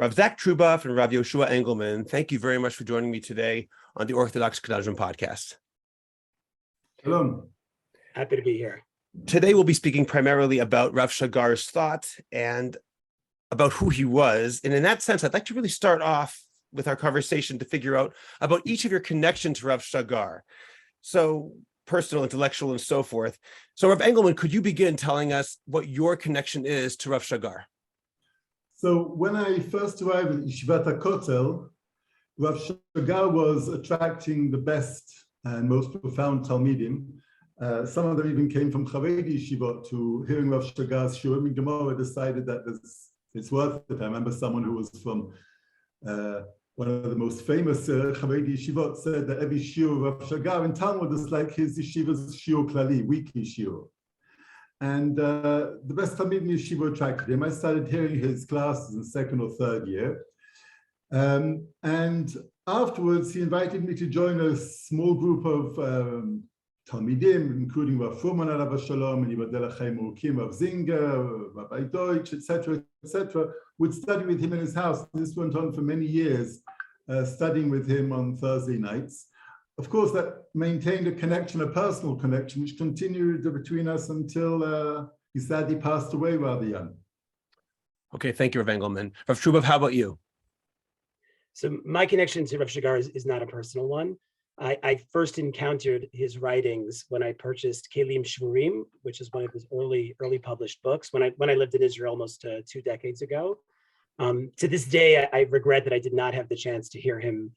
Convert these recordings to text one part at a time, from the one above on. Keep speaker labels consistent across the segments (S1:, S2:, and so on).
S1: Rav Zach Truboff and Rav Yehoshua Engelman, thank you very much for joining me today on the Orthodox Conundrum podcast.
S2: Hello.
S3: Happy to be here.
S1: Today we'll be speaking primarily about Rav Shagar's thought and about who he was. And in that sense, I'd like to really start off with our conversation to figure out about each of your connections to Rav Shagar. So personal, intellectual, and so forth. So Rav Engelman, could you begin telling us what your connection is to Rav Shagar?
S2: So when I first arrived at Yeshivat HaKotel, Rav Shagar was attracting the best and most profound Talmidim. Some of them even came from Haredi Yeshivot to hearing Rav Shagar's Shurim and Gemara decided that it's worth it. I remember someone who was from one of the most famous Haredi Yeshivot said that every shiur of Rav Shagar in Talmud is like his yeshiva's shiur klali, weekly shiur. And the best Talmid Yeshiva attracted him. I started hearing his classes in second or third year. And afterwards, he invited me to join a small group of Talmidim, including Rav Fruman alav Shalom, and Yibadel Chaim Urukim, Rav Zinger, Rabbi Deutsch, etc., etc., would study with him in his house. This went on for many years, studying with him on Thursday nights. Of course, that maintained a connection, a personal connection, which continued between us until he sadly passed away rather young.
S1: Okay, thank you, Rav Engelman. Rav Truboff, how about you?
S3: So my connection to Rav Shagar is not a personal one. I first encountered his writings when I purchased Kelim Shvurim, which is one of his early published books, when I lived in Israel almost 2 decades ago. To this day, I regret that I did not have the chance to hear him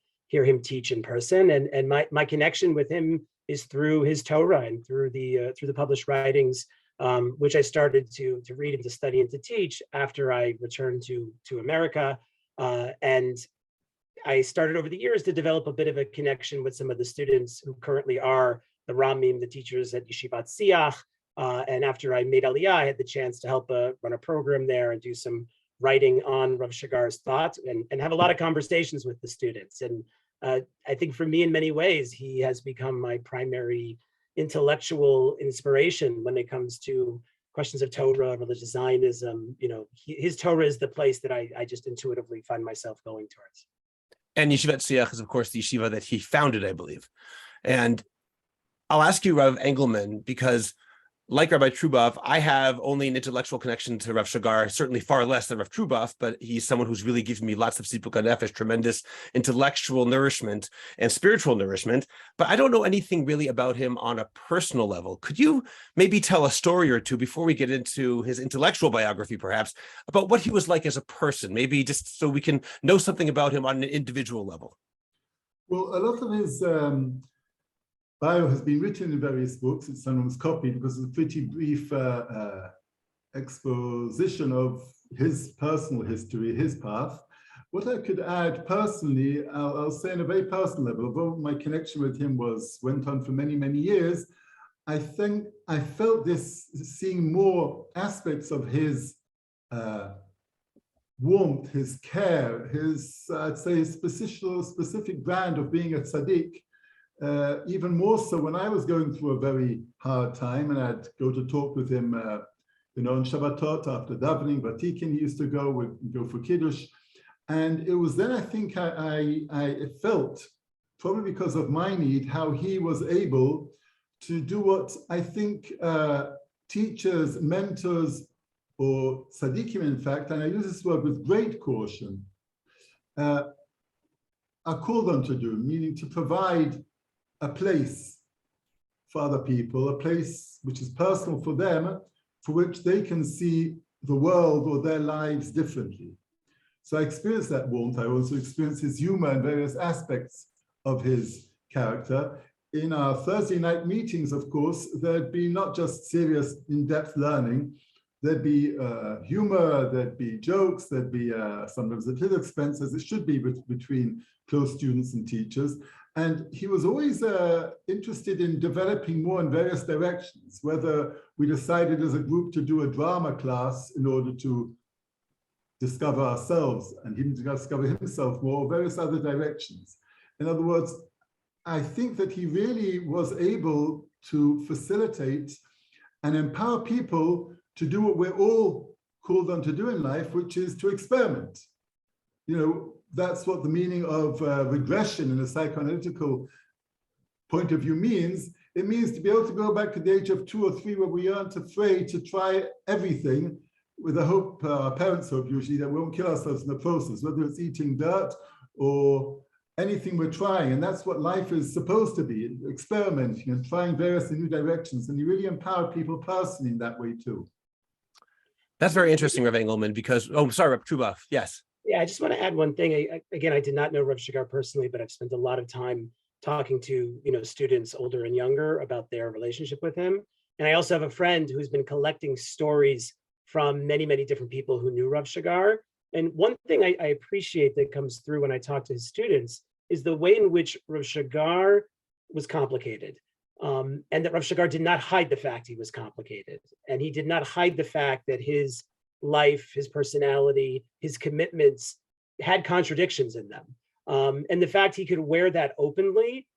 S3: teach in person, and my connection with him is through his Torah and through the published writings, which I started to read and to study and to teach after I returned to America, and I started over the years to develop a bit of a connection with some of the students who currently are the Ramim, the teachers at Yeshivat Siach, and after I made Aliyah, I had the chance to help run a program there and do some writing on Rav Shagar's thoughts and have a lot of conversations with the students. And I think for me, in many ways, he has become my primary intellectual inspiration when it comes to questions of Torah, religious Zionism. You know, his Torah is the place that I just intuitively find myself going towards.
S1: And Yeshivat Siach is, of course, the yeshiva that he founded, I believe. And I'll ask you, Rav Engelman, because like Rabbi Truboff, I have only an intellectual connection to Rav Shagar, certainly far less than Rav Truboff, but he's someone who's really given me lots of sipuk hanefesh, tremendous intellectual nourishment and spiritual nourishment, but I don't know anything really about him on a personal level. Could you maybe tell a story or two before we get into his intellectual biography, perhaps, about what he was like as a person, maybe just so we can know something about him on an individual level?
S2: Well, a lot of his bio has been written in various books. It's sometimes copied because it's a pretty brief exposition of his personal history, his path. What I could add personally, I'll say on a very personal level, although my connection with him went on for many, many years, I think I felt this, seeing more aspects of his warmth, his care, his, I'd say, his specific brand of being a tzaddik, even more so when I was going through a very hard time, and I'd go to talk with him, on Shabbatot after davening, Vatikin, he used to go for Kiddush. And it was then I think I felt, probably because of my need, how he was able to do what I think teachers, mentors, or tzaddikim, in fact, and I use this word with great caution, are called on to do, meaning to provide a place for other people, a place which is personal for them, for which they can see the world or their lives differently. So I experienced that warmth. I also experienced his humor and various aspects of his character. In our Thursday night meetings, of course, there'd be not just serious, in-depth learning. There'd be humor, there'd be jokes, there'd be sometimes at his expense, as it should be between close students and teachers. And he was always interested in developing more in various directions, whether we decided as a group to do a drama class in order to discover ourselves and him to discover himself more, or various other directions. In other words, I think that he really was able to facilitate and empower people to do what we're all called on to do in life, which is to experiment. that's what the meaning of regression in a psychoanalytical point of view means. It means to be able to go back to the age of 2 or 3 where we aren't afraid to try everything with the hope, our parents hope usually, that we won't kill ourselves in the process, whether it's eating dirt or anything we're trying. And that's what life is supposed to be, experimenting and trying various new directions. And you really empower people personally in that way too.
S1: That's very interesting, Rav Engelman, because, sorry, Rav Truboff, yes.
S3: Yeah, I just want to add one thing. Again, I did not know Rav Shagar personally, but I've spent a lot of time talking to students older and younger about their relationship with him. And I also have a friend who's been collecting stories from many, many different people who knew Rav Shagar. And one thing I appreciate that comes through when I talk to his students is the way in which Rav Shagar was complicated. And that Rav Shagar did not hide the fact he was complicated. And he did not hide the fact that his life, his personality, his commitments had contradictions in them. And the fact he could wear that openly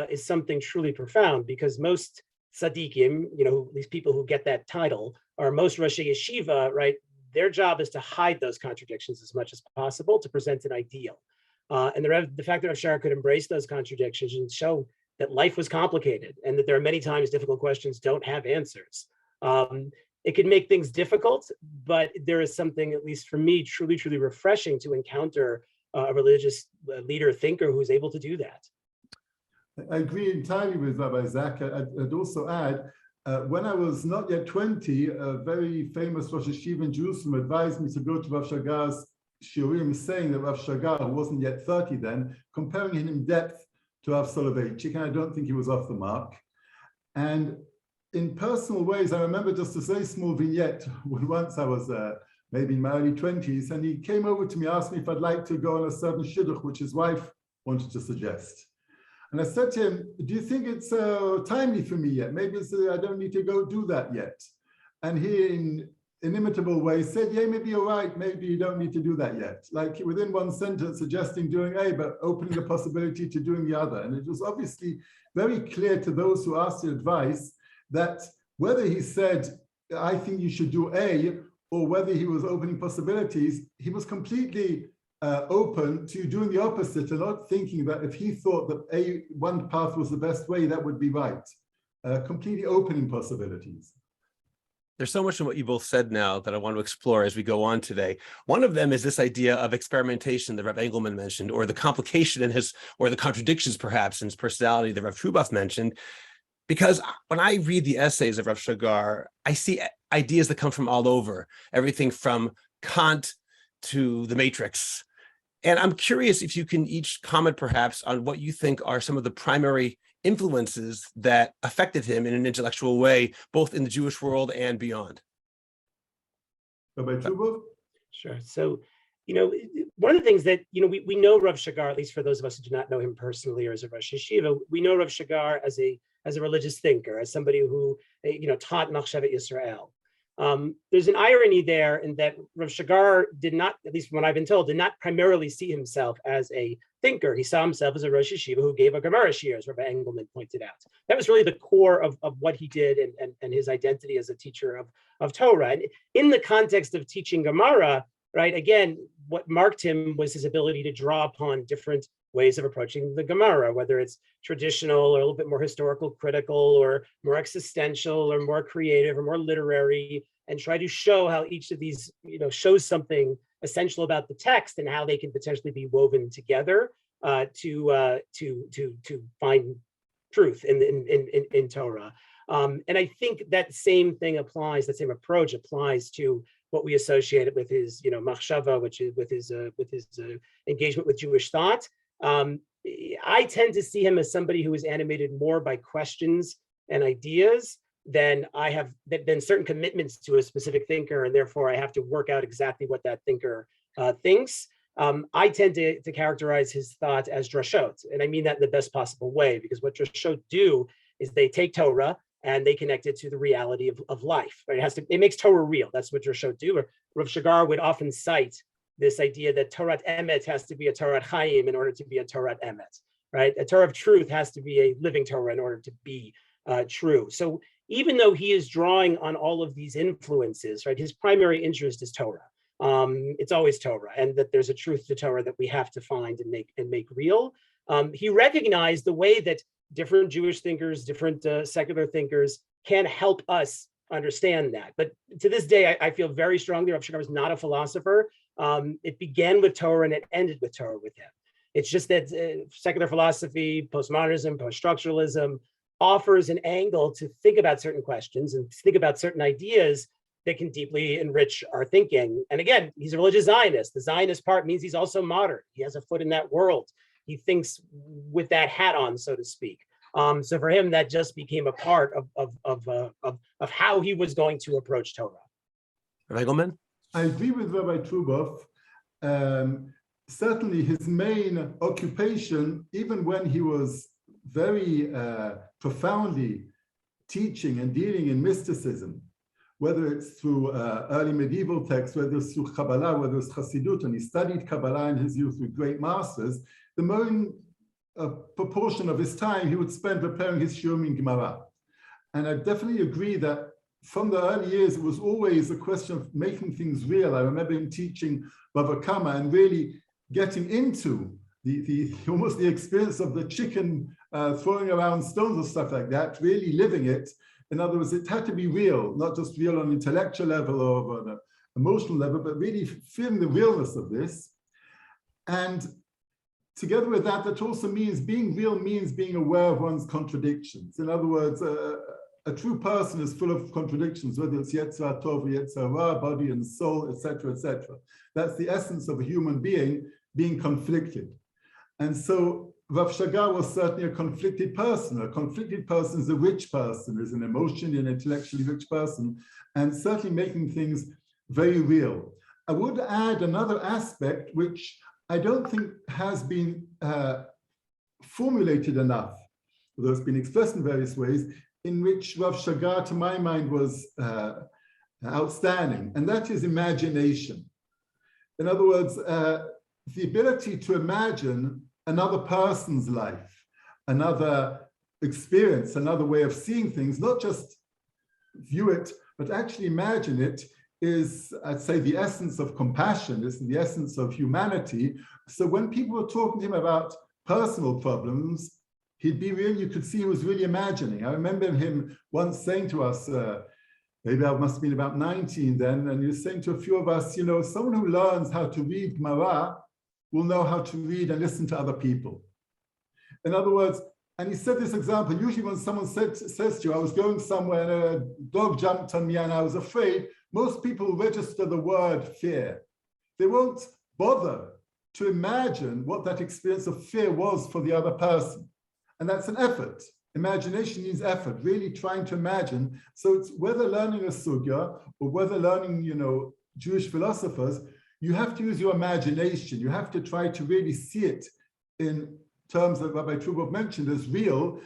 S3: is something truly profound, because most tzaddikim, these people who get that title, are most Rosh Yeshiva, right? Their job is to hide those contradictions as much as possible to present an ideal. And the fact that Rav Shagar could embrace those contradictions and show that life was complicated and that there are many times difficult questions don't have answers. It can make things difficult, but there is something, at least for me, truly, truly refreshing to encounter a religious leader, thinker who's able to do that.
S2: I agree entirely with Rabbi Zach. I'd also add, when I was not yet 20, a very famous Rosh Yeshiva in Jerusalem advised me to go to Rav Shagar's shiurim, saying that Rav Shagar, who wasn't yet 30 then, comparing him in depth to Rav Soloveitchik, and I don't think he was off the mark. And in personal ways, I remember just a very small vignette when once I was maybe in my early 20s, and he came over to me, asked me if I'd like to go on a certain shidduch, which his wife wanted to suggest. And I said to him, do you think it's timely for me yet? Maybe I don't need to go do that yet. And he, in inimitable way, said, yeah, maybe you're right. Maybe you don't need to do that yet. Like within one sentence, suggesting doing A, but opening the possibility to doing the other. And it was obviously very clear to those who asked the advice that whether he said, I think you should do A, or whether he was opening possibilities, he was completely open to doing the opposite and not thinking that if he thought that one path was the best way, that would be right. Completely opening possibilities.
S1: There's so much in what you both said now that I want to explore as we go on today. One of them is this idea of experimentation that Rav Engelman mentioned, or the complication in or the contradictions perhaps in his personality that Rav Truboff mentioned. Because when I read the essays of Rav Shagar, I see ideas that come from all over, everything from Kant to the Matrix. And I'm curious if you can each comment perhaps on what you think are some of the primary influences that affected him in an intellectual way, both in the Jewish world and beyond.
S2: Rabbi Truboff?
S3: Sure. So, one of the things that, we know Rav Shagar, at least for those of us who do not know him personally or as a Rosh Yeshiva, we know Rav Shagar as a religious thinker, as somebody who, taught Machshavet Yisrael. There's an irony there in that Rav Shagar did not, at least from what I've been told, did not primarily see himself as a thinker. He saw himself as a Rosh Yeshiva who gave a Gemara shiur, as Rabbi Engelman pointed out. That was really the core of what he did and his identity as a teacher of Torah. And in the context of teaching Gemara, right, again, what marked him was his ability to draw upon different ways of approaching the Gemara, whether it's traditional or a little bit more historical critical or more existential or more creative or more literary, and try to show how each of these, shows something essential about the text and how they can potentially be woven together to find truth in Torah. And I think that same thing applies, that same approach applies to what we associate with his, machshava, which is with his engagement with Jewish thought. I tend to see him as somebody who is animated more by questions and ideas than than certain commitments to a specific thinker, and therefore I have to work out exactly what that thinker thinks. I tend to characterize his thought as drashot, and I mean that in the best possible way, because what drashot do is they take Torah and they connect it to the reality of life. Right? It makes Torah real. That's what drashot do. Rav Shagar would often cite this idea that Torah Emet has to be a Torah Chaim in order to be a Torah Emet, right? A Torah of truth has to be a living Torah in order to be true. So even though he is drawing on all of these influences, right, his primary interest is Torah. it's always Torah, and that there's a truth to Torah that we have to find and make real. He recognized the way that different Jewish thinkers, different secular thinkers can help us understand that. But to this day, I feel very strongly Rav Shagar was not a philosopher. It began with Torah and it ended with Torah with him. It's just that secular philosophy, postmodernism, post-structuralism offers an angle to think about certain questions and think about certain ideas that can deeply enrich our thinking. And again, he's a religious Zionist. The Zionist part means he's also modern. He has a foot in that world. He thinks with that hat on, so to speak. So for him, that just became a part of how he was going to approach Torah.
S1: Engelman?
S2: I agree with Rabbi Truboff. Certainly his main occupation, even when he was very profoundly teaching and dealing in mysticism, whether it's through early medieval texts, whether it's through Kabbalah, whether it's Chassidut, and he studied Kabbalah in his youth with great masters, the main proportion of his time he would spend preparing his Shiurim in Gemara. And I definitely agree that from the early years, it was always a question of making things real. I remember him teaching Bava Kama and really getting into almost the experience of the chicken throwing around stones or stuff like that, really living it. In other words, it had to be real, not just real on an intellectual level or on an emotional level, but really feeling the realness of this. And together with that, that also means being real means being aware of one's contradictions. In other words, a true person is full of contradictions, whether it's Yetzirah Tov or Yetzirah Ra, body and soul, etc., etc. That's the essence of a human being conflicted. And so Rav Shagar was certainly a conflicted person. A conflicted person is a rich person, is an emotionally and intellectually rich person, and certainly making things very real. I would add another aspect, which I don't think has been formulated enough, although it's been expressed in various ways, in which Rav Shagar, to my mind, was outstanding, and that is imagination. In other words, the ability to imagine another person's life, another experience, another way of seeing things, not just view it, but actually imagine it, is, I'd say, the essence of compassion, is the essence of humanity. So when people were talking to him about personal problems, he'd be really, you could see he was really imagining. I remember him once saying to us, maybe I must have been about 19 then, and he was saying to a few of us, you know, someone who learns how to read Gemara will know how to read and listen to other people. In other words, and he said this example, usually when someone says to you, I was going somewhere and a dog jumped on me and I was afraid, most people register the word fear. They won't bother to imagine what that experience of fear was for the other person. And that's an effort. Imagination needs effort, really trying to imagine. So it's whether learning a sugya or whether learning, you know, Jewish philosophers, you have to use your imagination. You have to try to really see it in terms that Rabbi Truboff mentioned as real.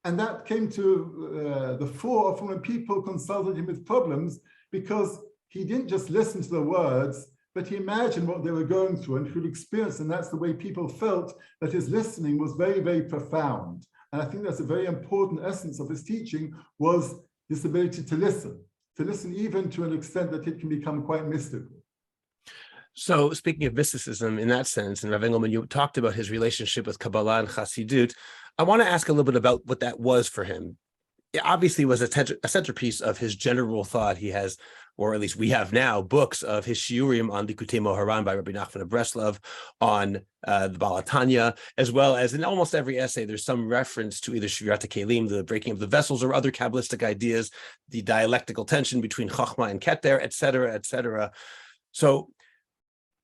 S2: And that came to the fore often when people consulted him with problems, because he didn't just listen to the words, but he imagined what they were going through and could experience. And that's the way people felt that his listening was very, very profound. And I think that's a very important essence of his teaching, was this ability to listen even to an extent that it can become quite mystical.
S1: So speaking of mysticism in that sense, and Rav Engelman, you talked about his relationship with Kabbalah and Chassidut. I want to ask a little bit about what that was for him. It obviously was a centerpiece of his general thought. He has, or at least we have now, books of his shiurim on Likutei Moharan by Rabbi Nachman of Breslov, on the Baal HaTanya, as well as in almost every essay, there's some reference to either Shvirat HaKelim, the breaking of the vessels, or other Kabbalistic ideas, the dialectical tension between Chochmah and Keter, et cetera, et cetera. So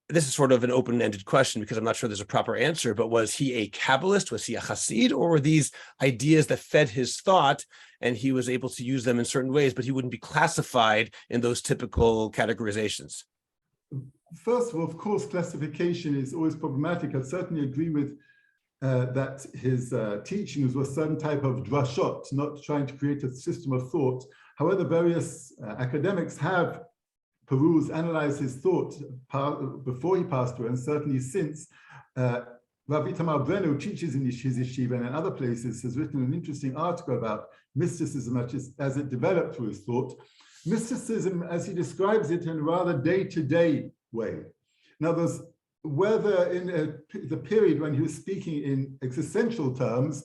S1: this is sort of an open-ended question because I'm not sure there's a proper answer, but was he a Kabbalist? Was he a Hasid? Or were these ideas that fed his thought and he was able to use them in certain ways, but he wouldn't be classified in those typical categorizations?
S2: First of all, of course, classification is always problematic. I certainly agree with that his teachings were a certain type of drashot, not trying to create a system of thought. However, various academics have analyzed his thought before he passed away, and certainly since. Rav Itamar Brenner, who teaches in his yeshiva and in other places, has written an interesting article about mysticism as it developed through his thought. Mysticism, as he describes it in a rather day-to-day way. In other words, whether in the period when he was speaking in existential terms,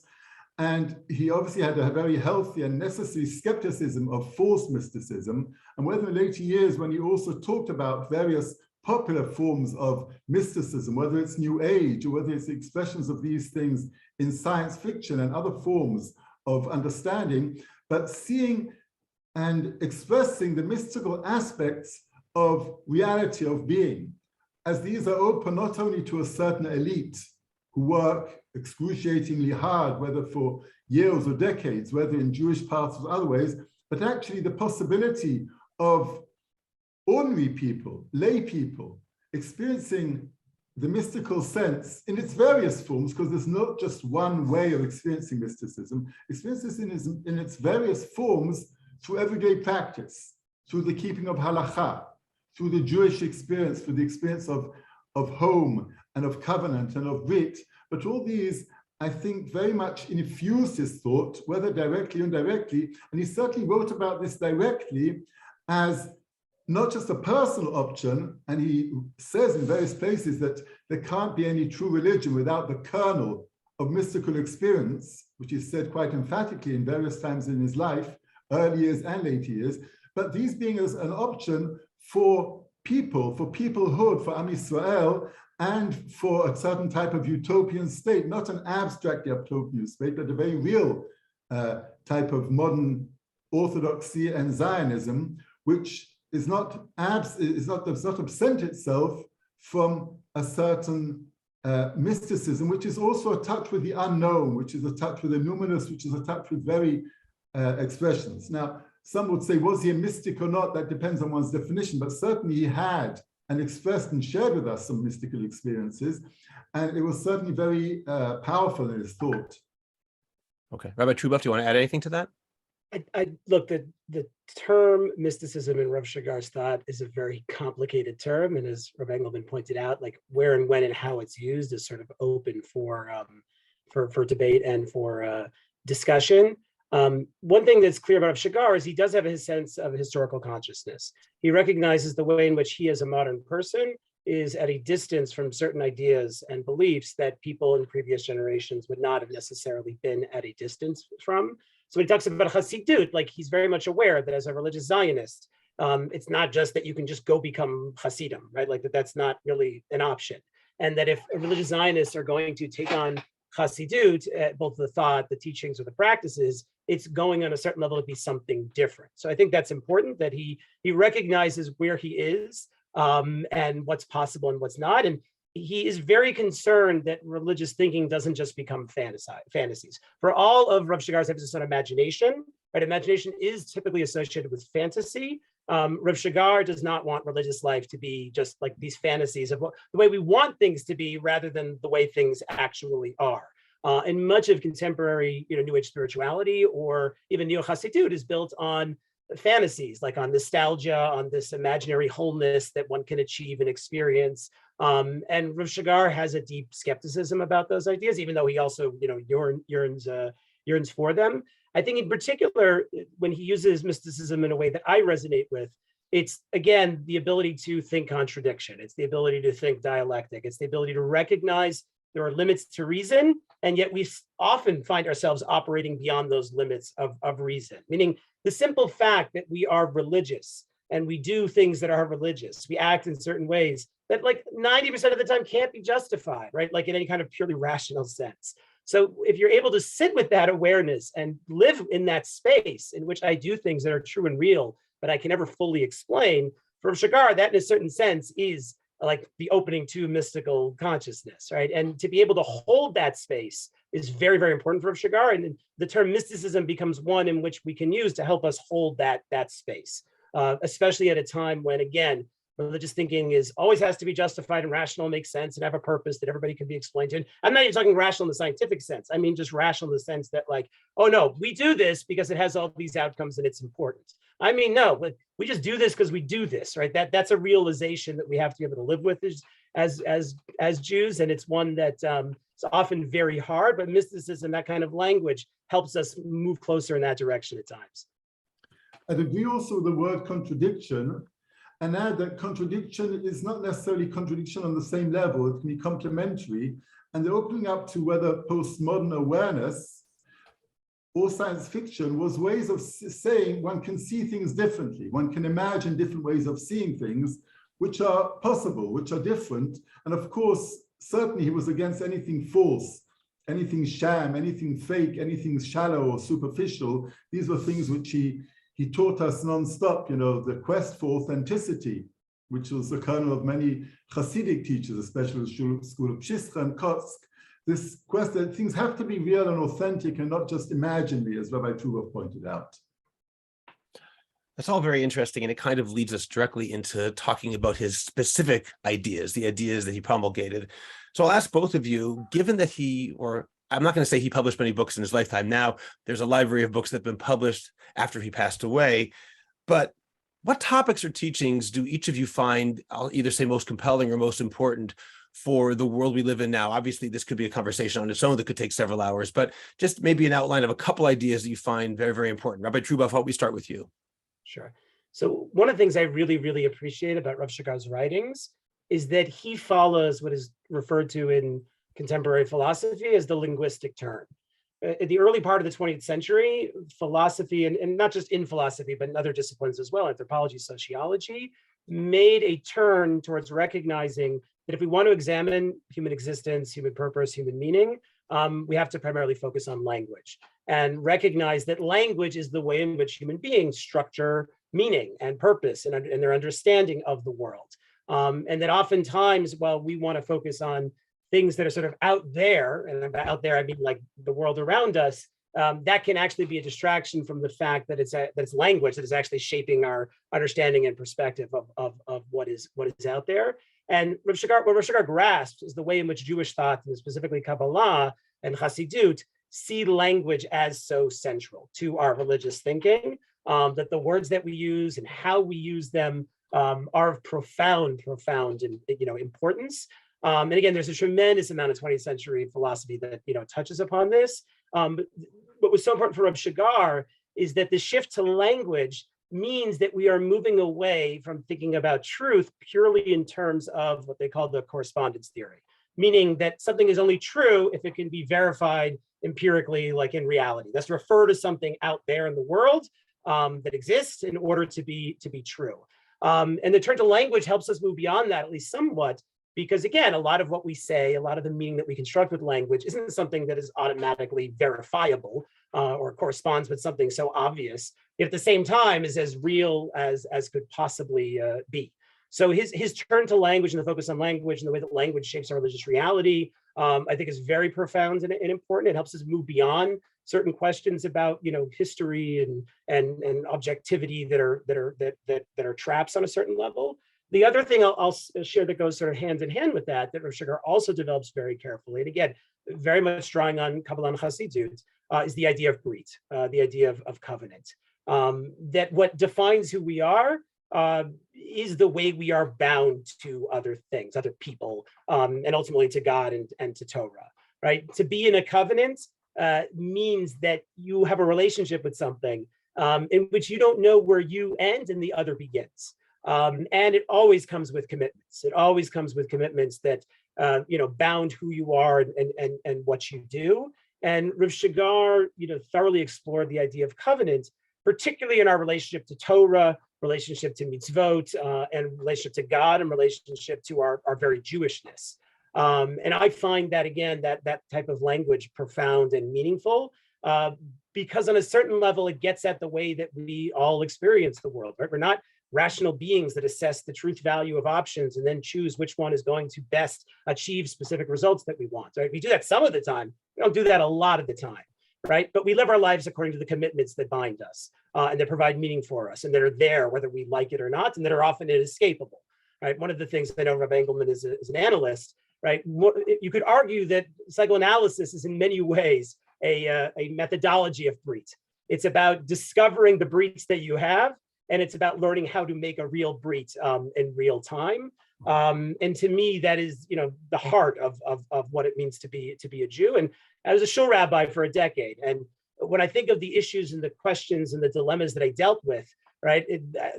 S2: and he obviously had a very healthy and necessary skepticism of false mysticism, and whether in later years when he also talked about various popular forms of mysticism, whether it's New Age or whether it's expressions of these things in science fiction and other forms of understanding, but seeing and expressing the mystical aspects of reality of being, as these are open not only to a certain elite who work excruciatingly hard, whether for years or decades, whether in Jewish paths or other ways, but actually the possibility of ordinary people, lay people, experiencing the mystical sense in its various forms, because there's not just one way of experiencing mysticism, experiencing in its various forms through everyday practice, through the keeping of halakha, through the Jewish experience, through the experience of home and of covenant and of brit. But all these, I think, very much infused his thought, whether directly or indirectly, and he certainly wrote about this directly as not just a personal option, and he says in various places that there can't be any true religion without the kernel of mystical experience, which is said quite emphatically in various times in his life, early years and later years, but these being as an option for people, for peoplehood, for Am Yisrael, and for a certain type of utopian state, not an abstract utopian state, but a very real type of modern Orthodoxy and Zionism, which is not does not absent itself from a certain mysticism, which is also a touch with the unknown, which is a touch with the numinous, which is a touch with very expressions. Now, some would say, was he a mystic or not? That depends on one's definition, but certainly he had and expressed and shared with us some mystical experiences, and it was certainly very powerful in his thought.
S1: Okay, Rabbi Truboff, do you want to add anything to that?
S3: I look, the term mysticism in Rav Shagar's thought is a very complicated term, and as Rav Engelman pointed out, like where and when and how it's used is sort of open for debate and for discussion. One thing that's clear about Rav Shagar is he does have his sense of historical consciousness. He recognizes the way in which he, as a modern person, is at a distance from certain ideas and beliefs that people in previous generations would not have necessarily been at a distance from. So he talks about Hasidut, like he's very much aware that as a religious Zionist, it's not just that you can just go become Hasidim, right? Like that's not really an option. And that if religious Zionists are going to take on Hasidut, both the thought, the teachings, or the practices, it's going on a certain level to be something different. So I think that's important that he recognizes where he is and what's possible and what's not. And he is very concerned that religious thinking doesn't just become fantasies. For all of Rav Shagar's emphasis on imagination, right? Imagination is typically associated with fantasy. Rav Shagar does not want religious life to be just like these fantasies of the way we want things to be rather than the way things actually are. And much of contemporary, New Age spirituality or even Neo-Hasidut is built on fantasies, like on nostalgia, on this imaginary wholeness that one can achieve and experience. And Rav Shagar has a deep skepticism about those ideas, even though he also, yearns for them. I think in particular, when he uses mysticism in a way that I resonate with, it's, again, the ability to think contradiction. It's the ability to think dialectic. It's the ability to recognize there are limits to reason, and yet we often find ourselves operating beyond those limits of reason, meaning the simple fact that we are religious and we do things that are religious, we act in certain ways that like 90% of the time can't be justified, right? Like in any kind of purely rational sense. So if you're able to sit with that awareness and live in that space in which I do things that are true and real, but I can never fully explain, for Shagar, that in a certain sense is like the opening to mystical consciousness, right? And to be able to hold that space is very, very important for Shagar. And the term mysticism becomes one in which we can use to help us hold that space, especially at a time when, again, religious thinking always has to be justified and rational, makes sense, and have a purpose that everybody can be explained to. And I'm not even talking rational in the scientific sense. I mean, just rational in the sense that like, oh no, we do this because it has all these outcomes and it's important. I mean, no, but we just do this because we do this, right? That's a realization that we have to be able to live with as Jews, and it's one that is often very hard. But mysticism, that kind of language, helps us move closer in that direction at times.
S2: I'd agree also with the word contradiction. and add that contradiction is not necessarily contradiction on the same level. It can be complementary. And they're opening up to whether postmodern awareness or science fiction was ways of saying one can see things differently. One can imagine different ways of seeing things, which are possible, which are different. And of course, certainly he was against anything false, anything sham, anything fake, anything shallow or superficial. These were things which he taught us nonstop, the quest for authenticity, which was the kernel of many Hasidic teachers, especially the school of Pshischa and Kotsk. This quest that things have to be real and authentic and not just imaginary, as Rabbi Truboff pointed out.
S1: That's all very interesting, and it kind of leads us directly into talking about his specific ideas, the ideas that he promulgated. So I'll ask both of you, given that I'm not going to say he published many books in his lifetime now, there's a library of books that have been published after he passed away, but what topics or teachings do each of you find, I'll either say most compelling or most important for the world we live in now? Obviously, this could be a conversation on its own that could take several hours, but just maybe an outline of a couple ideas that you find very, very important. Rabbi Truboff, why don't we start with you?
S3: Sure. So one of the things I really, really appreciate about Rav Shagar's writings is that he follows what is referred to in contemporary philosophy as the linguistic turn. In the early part of the 20th century, philosophy, and not just in philosophy, but in other disciplines as well, anthropology, sociology, made a turn towards recognizing that if we want to examine human existence, human purpose, human meaning, we have to primarily focus on language and recognize that language is the way in which human beings structure meaning and purpose and their understanding of the world. And that oftentimes, while we want to focus on things that are sort of out there, and out there, I mean like the world around us, that can actually be a distraction from the fact that it's language that is actually shaping our understanding and perspective of what is out there. And what Rav Shagar grasps is the way in which Jewish thought, and specifically Kabbalah and Hasidut, see language as so central to our religious thinking, that the words that we use and how we use them are of profound importance. And again, there's a tremendous amount of 20th century philosophy that touches upon this. But what was so important for Rav Shagar is that the shift to language means that we are moving away from thinking about truth purely in terms of what they call the correspondence theory, meaning that something is only true if it can be verified empirically, like in reality. That's to refer to something out there in the world that exists in order to be true. And the turn to language helps us move beyond that, at least somewhat, because again, a lot of what we say, a lot of the meaning that we construct with language isn't something that is automatically verifiable or corresponds with something so obvious, yet at the same time is as real as could possibly be. So his turn to language and the focus on language and the way that language shapes our religious reality, I think is very profound and important. It helps us move beyond certain questions about history and objectivity that are traps on a certain level. The other thing I'll share that goes sort of hand in hand with that Rav Shagar also develops very carefully, and again, very much drawing on Kabbalah and Hasidut, is the idea of brit, the idea of covenant. That what defines who we are is the way we are bound to other things, other people, and ultimately to God and to Torah, right? To be in a covenant means that you have a relationship with something in which you don't know where you end and the other begins. And it always comes with commitments. It always comes with commitments that bound who you are and what you do. And Rav Shagar, thoroughly explored the idea of covenant, particularly in our relationship to Torah, relationship to mitzvot, and relationship to God, and relationship to our very Jewishness. And I find that, again, that type of language profound and meaningful, because on a certain level, it gets at the way that we all experience the world, right? We're not rational beings that assess the truth value of options and then choose which one is going to best achieve specific results that we want, right? We do that some of the time. We don't do that a lot of the time, right? But we live our lives according to the commitments that bind us and that provide meaning for us and that are there whether we like it or not, and that are often inescapable, right? One of the things I know Rabbi Engelman is an analyst, right? You could argue that psychoanalysis is in many ways a methodology of brit. It's about discovering the brits that you have, and it's about learning how to make a real brit in real time. And to me, that is, the heart of what it means to be a Jew. And I was a shul rabbi for a decade. And when I think of the issues and the questions and the dilemmas that I dealt with right?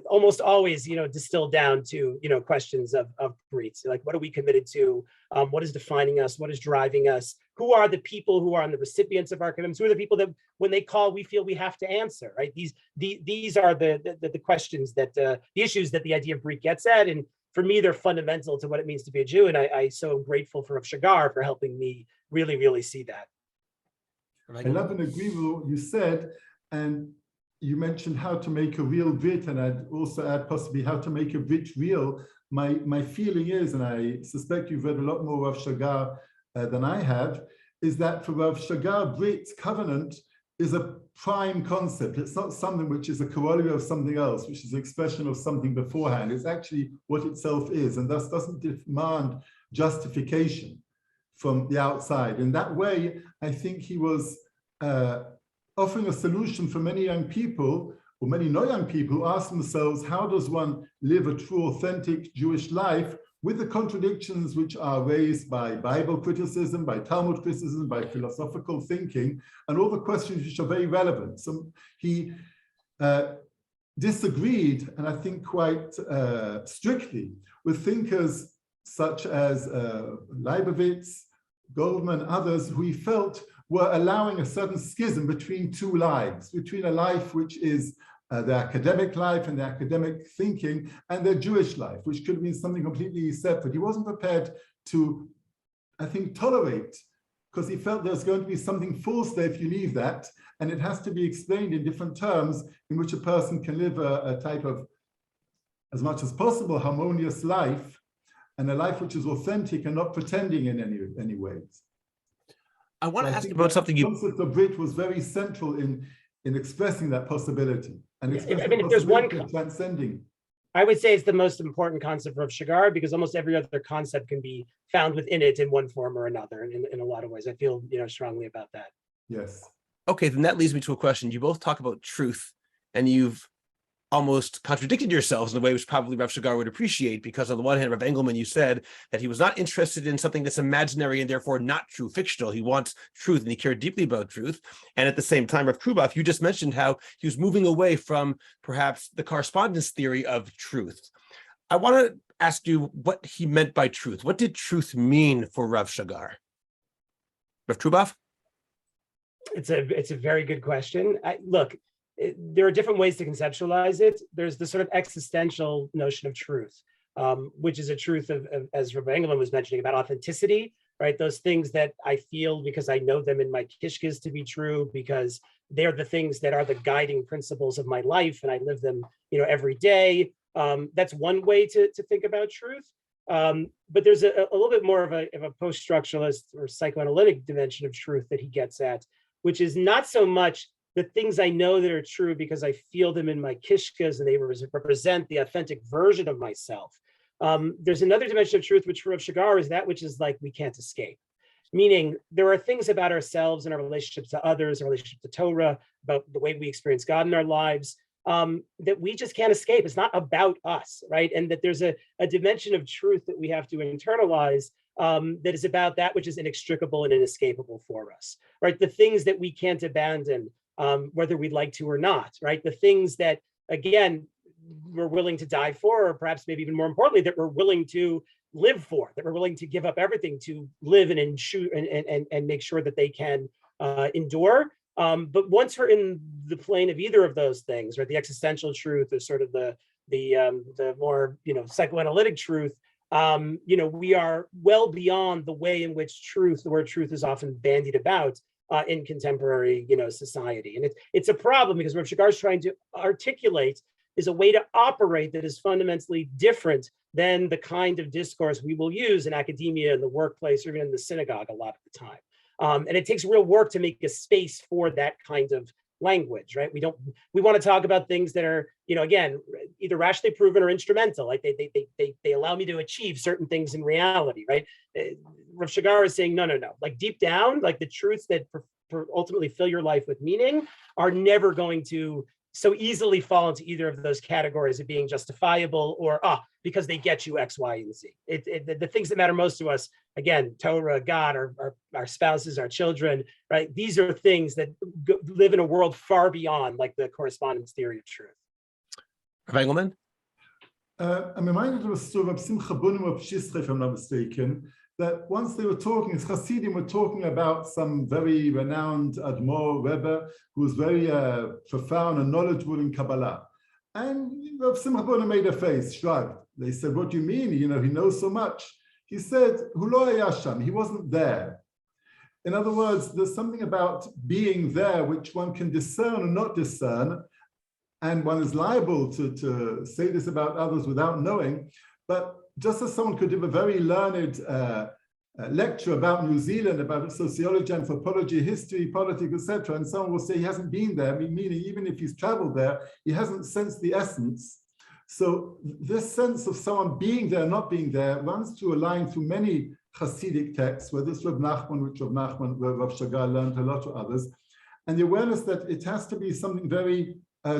S3: Almost always, distilled down to, questions of brit. Like, what are we committed to? What is defining us? What is driving us? Who are the people who are on the recipients of our commitments? Who are the people that, when they call, we feel we have to answer, right? These are the questions that, the issues that the idea of brit gets at. And for me, they're fundamental to what it means to be a Jew. And I so grateful for Rav Shagar for helping me really, really see that.
S2: I love and agree with what you said. And you mentioned how to make a real brit, and I'd also add possibly how to make a brit real. My feeling is, and I suspect you've read a lot more Rav Shagar than I have, is that for Rav Shagar, brit, covenant, is a prime concept. It's not something which is a corollary of something else, which is an expression of something beforehand. It's actually what itself is, and thus doesn't demand justification from the outside. In that way, I think he was offering a solution for many young people, or many non-young people, who ask themselves, how does one live a true, authentic Jewish life with the contradictions which are raised by Bible criticism, by Talmud criticism, by philosophical thinking, and all the questions which are very relevant. So he disagreed, and I think quite strictly, with thinkers such as Leibovitz, Goldman, others, who he felt were allowing a certain schism between two lives, between a life which is the academic life and the academic thinking, and their Jewish life, which could mean something completely separate. He wasn't prepared to, I think, tolerate, because he felt there's going to be something false there if you leave that, and it has to be explained in different terms in which a person can live a type of, as much as possible, harmonious life, and a life which is authentic and not pretending in any ways.
S1: I want to
S2: So
S1: ask about something you...
S2: The concept of brit was very central in expressing that possibility, and expressing
S3: if there's one
S2: transcending.
S3: I would say it's the most important concept of Shagar, because almost every other concept can be found within it in one form or another, in a lot of ways. I feel strongly about that.
S2: Yes.
S1: Okay, then that leads me to a question. You both talk about truth, and you've almost contradicted yourselves in a way which probably Rav Shagar would appreciate, because on the one hand, Rav Engelman, you said that he was not interested in something that's imaginary and therefore not true, fictional. He wants truth, and he cared deeply about truth. And at the same time, Rav Truboff, you just mentioned how he was moving away from perhaps the correspondence theory of truth. I want to ask you what he meant by truth. What did truth mean for Rav Shagar? Rav Truboff?
S3: It's a very good question. Look, there are different ways to conceptualize it. There's the sort of existential notion of truth, which is a truth of, as Rabbi Engelman was mentioning, about authenticity, right? Those things that I feel because I know them in my kishkas to be true, because they're the things that are the guiding principles of my life, and I live them, every day. That's one way to think about truth. But there's a little bit more of a post-structuralist or psychoanalytic dimension of truth that he gets at, which is not so much the things I know that are true because I feel them in my kishkas and they represent the authentic version of myself. There's another dimension of truth, which for Rav Shagar is that which is like we can't escape. Meaning there are things about ourselves and our relationships to others, our relationship to Torah, about the way we experience God in our lives, that we just can't escape. It's not about us, right? And that there's a dimension of truth that we have to internalize that is about that which is inextricable and inescapable for us, right? The things that we can't abandon, whether we'd like to or not, right? The things that, again, we're willing to die for, or perhaps maybe even more importantly, that we're willing to live for, that we're willing to give up everything to live and make sure that they can endure. But once we're in the plane of either of those things, right, the existential truth or sort of the more psychoanalytic truth, we are well beyond the way in which the word truth is often bandied about in contemporary society. And it's a problem, because what Shagar is trying to articulate is a way to operate that is fundamentally different than the kind of discourse we will use in academia, in the workplace, or even in the synagogue a lot of the time. And it takes real work to make a space for that kind of language, right? We want to talk about things that are, again, either rationally proven or instrumental, like they allow me to achieve certain things in reality, right? Rav Shagar is saying, no. Like deep down, like the truths that ultimately fill your life with meaning are never going to so easily fall into either of those categories of being justifiable or because they get you X, Y, and Z. The things that matter most to us, again, Torah, God, our spouses, our children, right? These are things that live in a world far beyond like the correspondence theory of truth.
S1: Rav Engelman?
S2: I'm reminded of a story of Simcha Bunim of Shischa, if I'm not mistaken, that once they were talking, as Hasidim were talking about some very renowned Admor Rebbe who was very profound and knowledgeable in Kabbalah. And Rav Simcha Bunim made a face, shrugged. They said, what do you mean? He knows so much. He said, Hu lo haya sham, he wasn't there. In other words, there's something about being there which one can discern or not discern, and one is liable to say this about others without knowing. But just as someone could give a very learned lecture about New Zealand, about sociology, anthropology, history, politics, etc., and someone will say he hasn't been there, meaning even if he's traveled there, he hasn't sensed the essence. So this sense of someone being there, not being there, runs through a line through many Hasidic texts, whether it's Rav Nachman, which Rav Shagar learned a lot of others, and the awareness that it has to be something very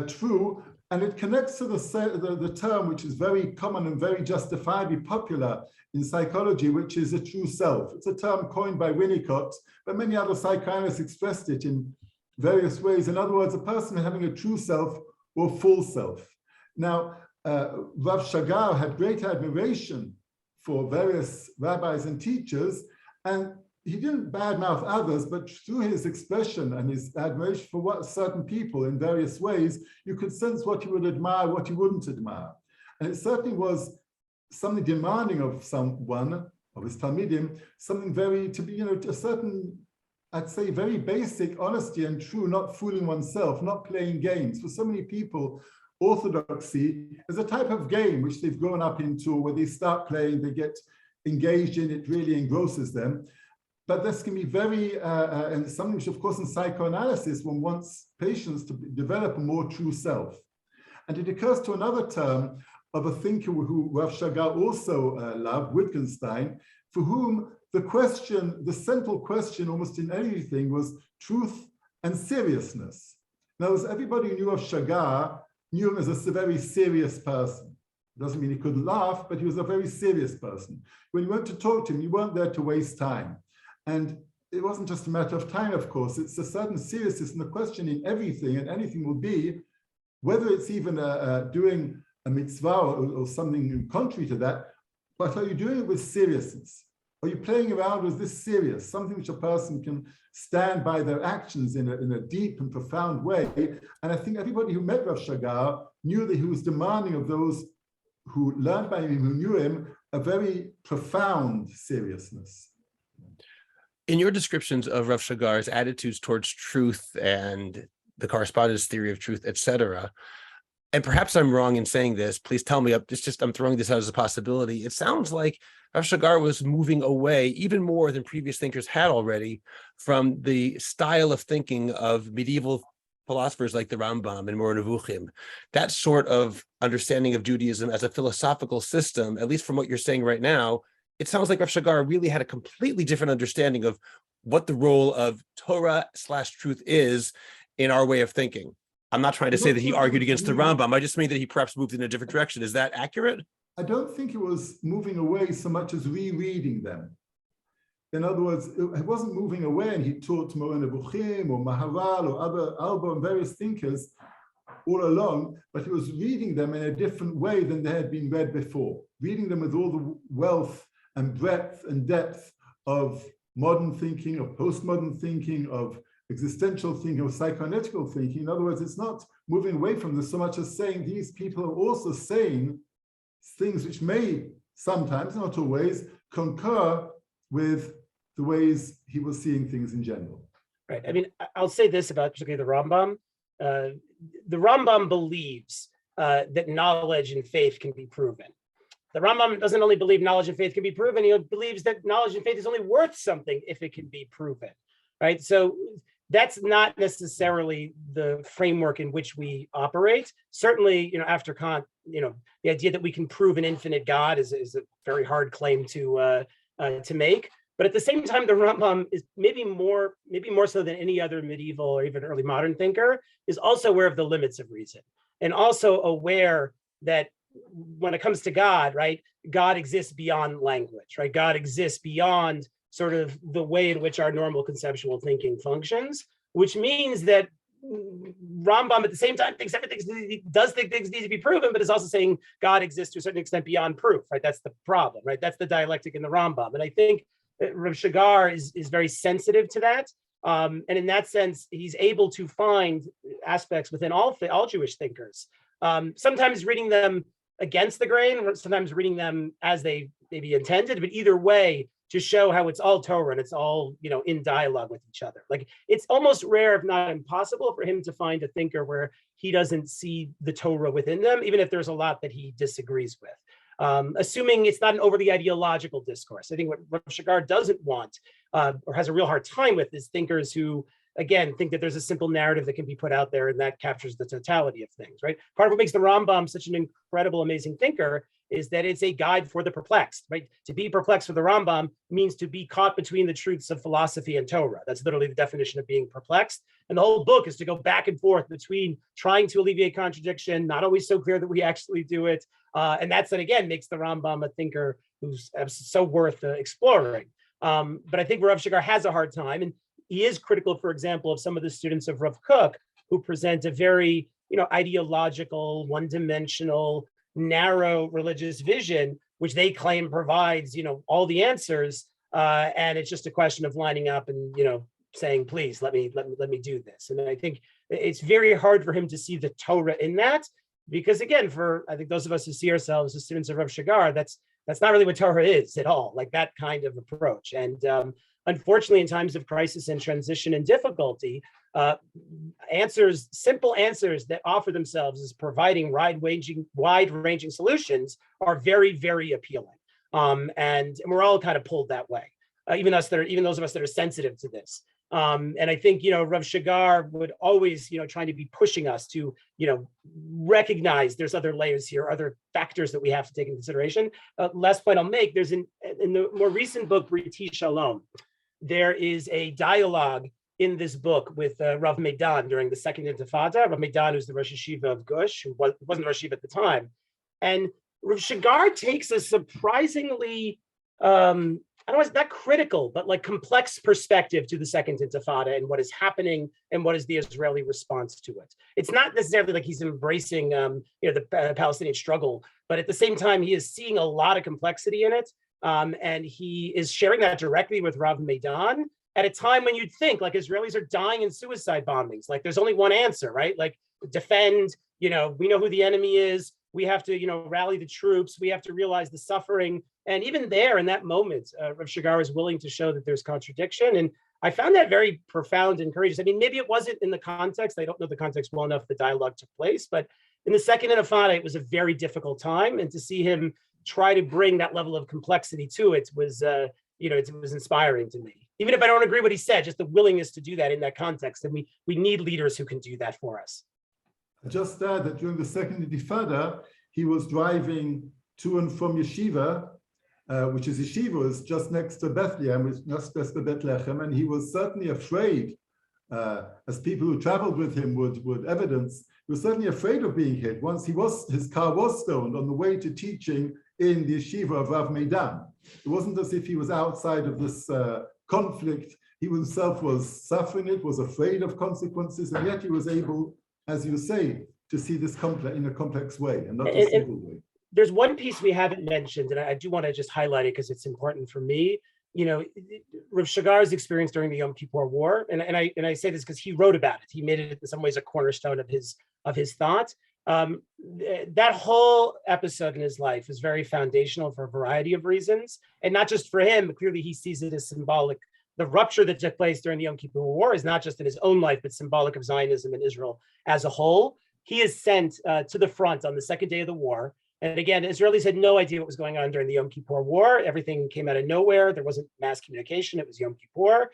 S2: true, and it connects to the term which is very common and very justifiably popular in psychology, which is a true self. It's a term coined by Winnicott, but many other psychoanalysts expressed it in various ways. In other words, a person having a true self or full self. Now, Rav Shagar had great admiration for various rabbis and teachers, and he didn't badmouth others, but through his expression and his admiration for certain people in various ways, you could sense what he would admire, what he wouldn't admire. And it certainly was something demanding of someone, of his Talmidim, something very, to be, a certain, I'd say, very basic honesty and true, not fooling oneself, not playing games. For so many people, Orthodoxy is a type of game which they've grown up into, where they start playing, they get engaged in it, really engrosses them. But this can be very, and something which, of course, in psychoanalysis, one wants patients to develop a more true self. And it occurs to another term of a thinker who Rav Shagar also loved, Wittgenstein, for whom the question, the central question almost in everything was truth and seriousness. Now, as everybody who knew of Shagar knew him as a very serious person. It doesn't mean he couldn't laugh, but he was a very serious person. When you went to talk to him, you weren't there to waste time. And it wasn't just a matter of time, of course. It's a certain seriousness in the question in everything, and anything will be, whether it's even doing a mitzvah or something contrary to that, but are you doing it with seriousness? Are you playing around with this serious, something which a person can stand by their actions in a deep and profound way? And I think everybody who met Rav Shagar knew that he was demanding of those who learned by him, who knew him, a very profound seriousness.
S1: In your descriptions of Rav Shagar's attitudes towards truth and the correspondence theory of truth, etc., and perhaps I'm wrong in saying this, please tell me, I'm throwing this out as a possibility. It sounds like Rav Shagar was moving away even more than previous thinkers had already from the style of thinking of medieval philosophers like the Rambam and Moreh Nevuchim. That sort of understanding of Judaism as a philosophical system, at least from what you're saying right now, it sounds like Rav Shagar really had a completely different understanding of what the role of Torah/truth is in our way of thinking. I'm not trying to say that he argued against the Rambam. I just mean that he perhaps moved in a different direction. Is that accurate?
S2: I don't think it was moving away so much as rereading them. In other words, it wasn't moving away, and he taught Moreh Nevuchim or Maharal or other Alba and various thinkers all along, but he was reading them in a different way than they had been read before, reading them with all the wealth and breadth and depth of modern thinking, of postmodern thinking, of existential thinking, of psychoanalytical thinking. In other words, it's not moving away from this so much as saying these people are also saying things which may sometimes, not always, concur with the ways he was seeing things in general.
S3: Right. I mean, I'll say this about particularly the Rambam. The Rambam believes that knowledge and faith can be proven. The Rambam doesn't only believe knowledge and faith can be proven, he believes that knowledge and faith is only worth something if it can be proven, right? So that's not necessarily the framework in which we operate. Certainly, after Kant, the idea that we can prove an infinite God is a very hard claim to make. But at the same time, the Rambam is maybe more so than any other medieval or even early modern thinker, is also aware of the limits of reason, and also aware that when it comes to God, right, God exists beyond language, right? God exists beyond sort of the way in which our normal conceptual thinking functions, which means that Rambam at the same time thinks does think things need to be proven, but is also saying God exists to a certain extent beyond proof, right? That's the problem, right? That's the dialectic in the Rambam. And I think Rav Shagar is very sensitive to that. And in that sense, he's able to find aspects within all Jewish thinkers, sometimes reading them against the grain, sometimes reading them as they maybe intended, but either way, to show how it's all Torah and it's all, in dialogue with each other. Like, it's almost rare, if not impossible, for him to find a thinker where he doesn't see the Torah within them, even if there's a lot that he disagrees with. Assuming it's not an overly ideological discourse. I think what Rav Shagar doesn't want, or has a real hard time with, is thinkers who, again, think that there's a simple narrative that can be put out there and that captures the totality of things, right? Part of what makes the Rambam such an incredible, amazing thinker is that it's a guide for the perplexed, right? To be perplexed with the Rambam means to be caught between the truths of philosophy and Torah. That's literally the definition of being perplexed. And the whole book is to go back and forth between trying to alleviate contradiction, not always so clear that we actually do it. And that's what, again, makes the Rambam a thinker who's so worth exploring. But I think Rav Shagar has a hard time. And he is critical, for example, of some of the students of Rav Kook who present a very, ideological, one-dimensional, narrow religious vision, which they claim provides, all the answers. And it's just a question of lining up and, saying, please, let me do this. And I think it's very hard for him to see the Torah in that, because again, I think those of us who see ourselves as students of Rav Shagar, that's not really what Torah is at all, like that kind of approach. And unfortunately, in times of crisis and transition and difficulty, simple answers that offer themselves as providing wide-ranging solutions are very, very appealing. And we're all kind of pulled that way, even those of us that are sensitive to this. And I think, Rav Shagar would always, trying to be pushing us to, recognize there's other layers here, other factors that we have to take into consideration. Last point I'll make, there's in the more recent book, Briti Shalom, there is a dialogue in this book with Rav Meidan during the Second Intifada. Rav Meidan, who's the Rosh Yeshiva of Gush, who wasn't Rosh Yeshiva at the time. And Rav Shagar takes a surprisingly, not critical, but like complex perspective to the Second Intifada and what is happening and what is the Israeli response to it. It's not necessarily like he's embracing, the Palestinian struggle, but at the same time, he is seeing a lot of complexity in it. And he is sharing that directly with Rav Meidan at a time when you'd think like Israelis are dying in suicide bombings. Like there's only one answer, right? Like defend, we know who the enemy is. We have to, rally the troops. We have to realize the suffering. And even there in that moment, Rav Shagar is willing to show that there's contradiction. And I found that very profound and courageous. I mean, maybe it wasn't in the context. I don't know the context well enough the dialogue took place, but in the Second Intifada, it was a very difficult time. And to see him try to bring that level of complexity to it was, it was inspiring to me. Even if I don't agree with what he said, just the willingness to do that in that context. And we need leaders who can do that for us.
S2: I just add that during the Second Intifada, he was driving to and from Yeshiva, which is Yeshiva, is just next to Bethlehem, just next to Bethlehem, and he was certainly afraid, as people who traveled with him would evidence, he was certainly afraid of being hit. Once his car was stoned on the way to teaching in the Yeshiva of Rav Meidan. It wasn't as if he was outside of this conflict. He himself was suffering it, was afraid of consequences, and yet he was able, as you say, to see this in a complex way and not a simple way.
S3: There's one piece we haven't mentioned, and I do want to just highlight it because it's important for me. Rav Shagar's experience during the Yom Kippur War, and I say this because he wrote about it. He made it in some ways a cornerstone of his thought. That whole episode in his life is very foundational for a variety of reasons, and not just for him, but clearly he sees it as symbolic. The rupture that took place during the Yom Kippur War is not just in his own life, but symbolic of Zionism in Israel as a whole. He is sent to the front on the second day of the war. And again, Israelis had no idea what was going on during the Yom Kippur War. Everything came out of nowhere. There wasn't mass communication. It was Yom Kippur.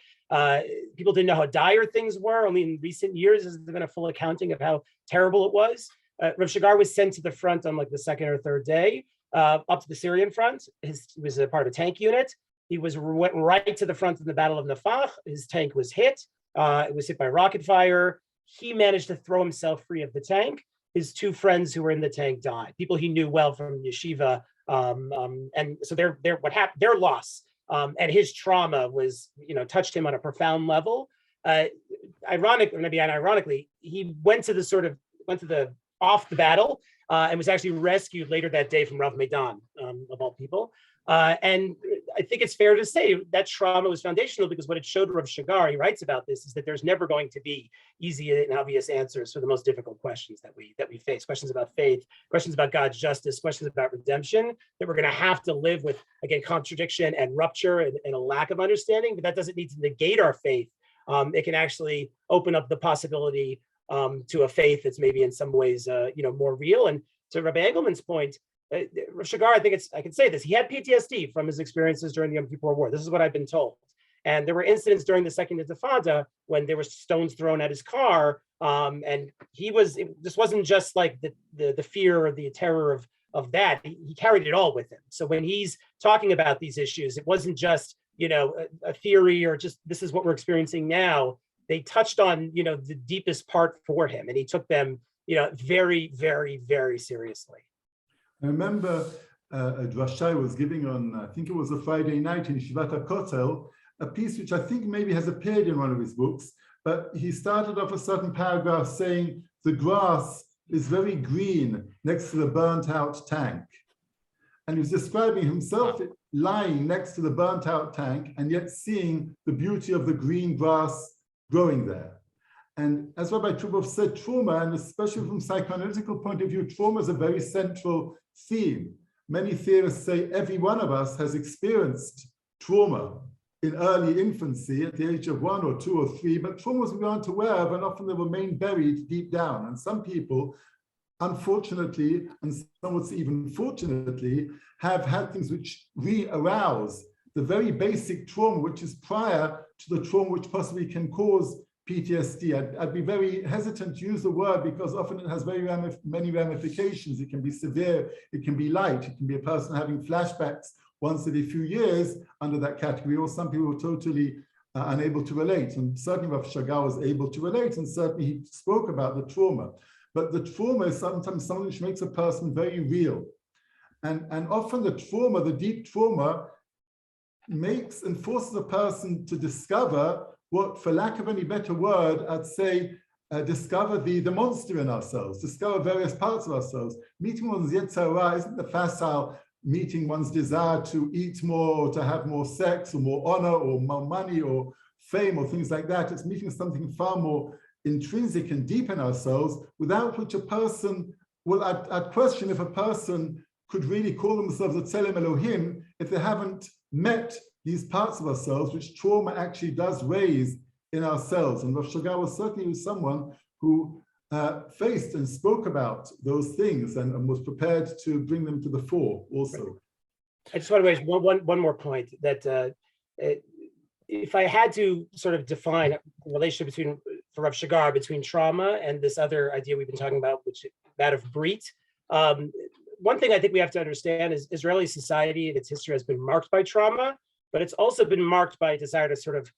S3: People didn't know how dire things were. Only in recent years has there been a full accounting of how terrible it was. Rav Shagar was sent to the front on like the second or third day, up to the Syrian front. He was a part of a tank unit. He went right to the front in the Battle of Nafach. His tank was hit. It was hit by rocket fire. He managed to throw himself free of the tank. His two friends who were in the tank died, people he knew well from yeshiva. And so their loss and his trauma was, touched him on a profound level. unironically, he went to the off the battle and was actually rescued later that day from Rav Meidan, of all people. And I think it's fair to say that trauma was foundational, because what it showed Rav Shagar, he writes about this, is that there's never going to be easy and obvious answers for the most difficult questions that we face. Questions about faith, questions about God's justice, questions about redemption, that we're going to have to live with, again, contradiction and rupture and a lack of understanding. But that doesn't need to negate our faith. It can actually open up the possibility to a faith that's maybe in some ways more real. And to Rabbi Engelman's point, Rav Shagar, I can say this, he had PTSD from his experiences during the Yom Kippur War. This is what I've been told. And there were incidents during the Second Intifada when there were stones thrown at his car. And this wasn't just like the fear or the terror of that. He carried it all with him. So when he's talking about these issues, it wasn't just, a theory or just this is what we're experiencing now. They touched on, the deepest part for him, and he took them, very, very, very seriously.
S2: I remember a drasha was giving on, I think it was a Friday night in Shivat HaKotel, a piece which I think maybe has appeared in one of his books, but he started off a certain paragraph saying the grass is very green next to the burnt out tank. And he was describing himself lying next to the burnt out tank and yet seeing the beauty of the green grass growing there. And as Rabbi Truboff said, trauma, and especially from a psychoanalytical point of view, trauma is a very central theme. Many theorists say every one of us has experienced trauma in early infancy at the age of 1 or 2 or 3, but traumas we aren't aware of, and often they remain buried deep down. And some people, unfortunately, and some would say even fortunately, have had things which re-arouse the very basic trauma, which is prior to the trauma which possibly can cause PTSD. I'd be very hesitant to use the word because often it has many ramifications. It can be severe, it can be light, it can be a person having flashbacks once every few years under that category, or some people are totally unable to relate. And certainly Rav Shagar was able to relate, and certainly he spoke about the trauma. But the trauma is sometimes something which makes a person very real. And often the trauma, the deep trauma, makes and forces a person to discover what, for lack of any better word, I'd say, discover the monster in ourselves, discover various parts of ourselves. Meeting one's Yetzer Hara isn't the facile meeting one's desire to eat more, or to have more sex, or more honor, or more money, or fame, or things like that. It's meeting something far more intrinsic and deep in ourselves, without which a person, well, I'd question if a person could really call themselves a Tzelem Elohim if they haven't met these parts of ourselves, which trauma actually does raise in ourselves. And Rav Shagar was certainly someone who faced and spoke about those things and was prepared to bring them to the fore also.
S3: I just want to raise one more point, that if I had to sort of define a relationship for Rav Shagar between trauma and this other idea we've been talking about, which that of Brit, one thing I think we have to understand is Israeli society and its history has been marked by trauma, but it's also been marked by a desire to sort of,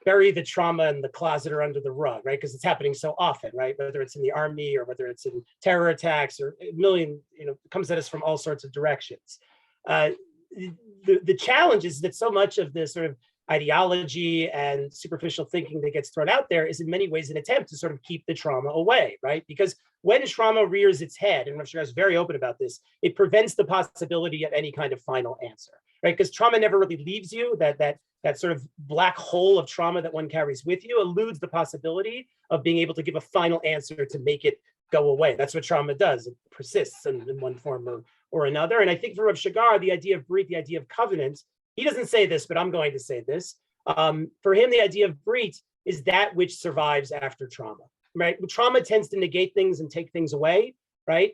S3: bury the trauma in the closet or under the rug, right? Because it's happening so often, right? Whether it's in the army or whether it's in terror attacks or a million, comes at us from all sorts of directions. The challenge is that so much of this sort of ideology and superficial thinking that gets thrown out there is in many ways an attempt to sort of keep the trauma away, right? Because when trauma rears its head, and Rav Shagar is very open about this, it prevents the possibility of any kind of final answer, right? Because trauma never really leaves you. That sort of black hole of trauma that one carries with you eludes the possibility of being able to give a final answer to make it go away. That's what trauma does. It persists in one form or another. And I think for Rav Shagar, the idea of Brit, the idea of covenant, he doesn't say this, but I'm going to say this. For him, the idea of Brit is that which survives after trauma, right? Trauma tends to negate things and take things away, right?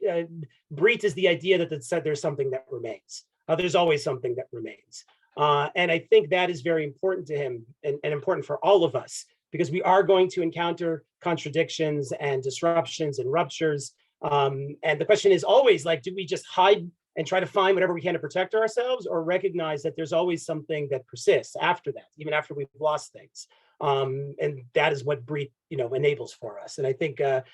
S3: Brit is the idea that there's something that remains. There's always something that remains. And I think that is very important to him and important for all of us, because we are going to encounter contradictions and disruptions and ruptures. And the question is always like, do we just hide and try to find whatever we can to protect ourselves, or recognize that there's always something that persists after that, even after we've lost things? And that is what Brit, enables for us. And I think, that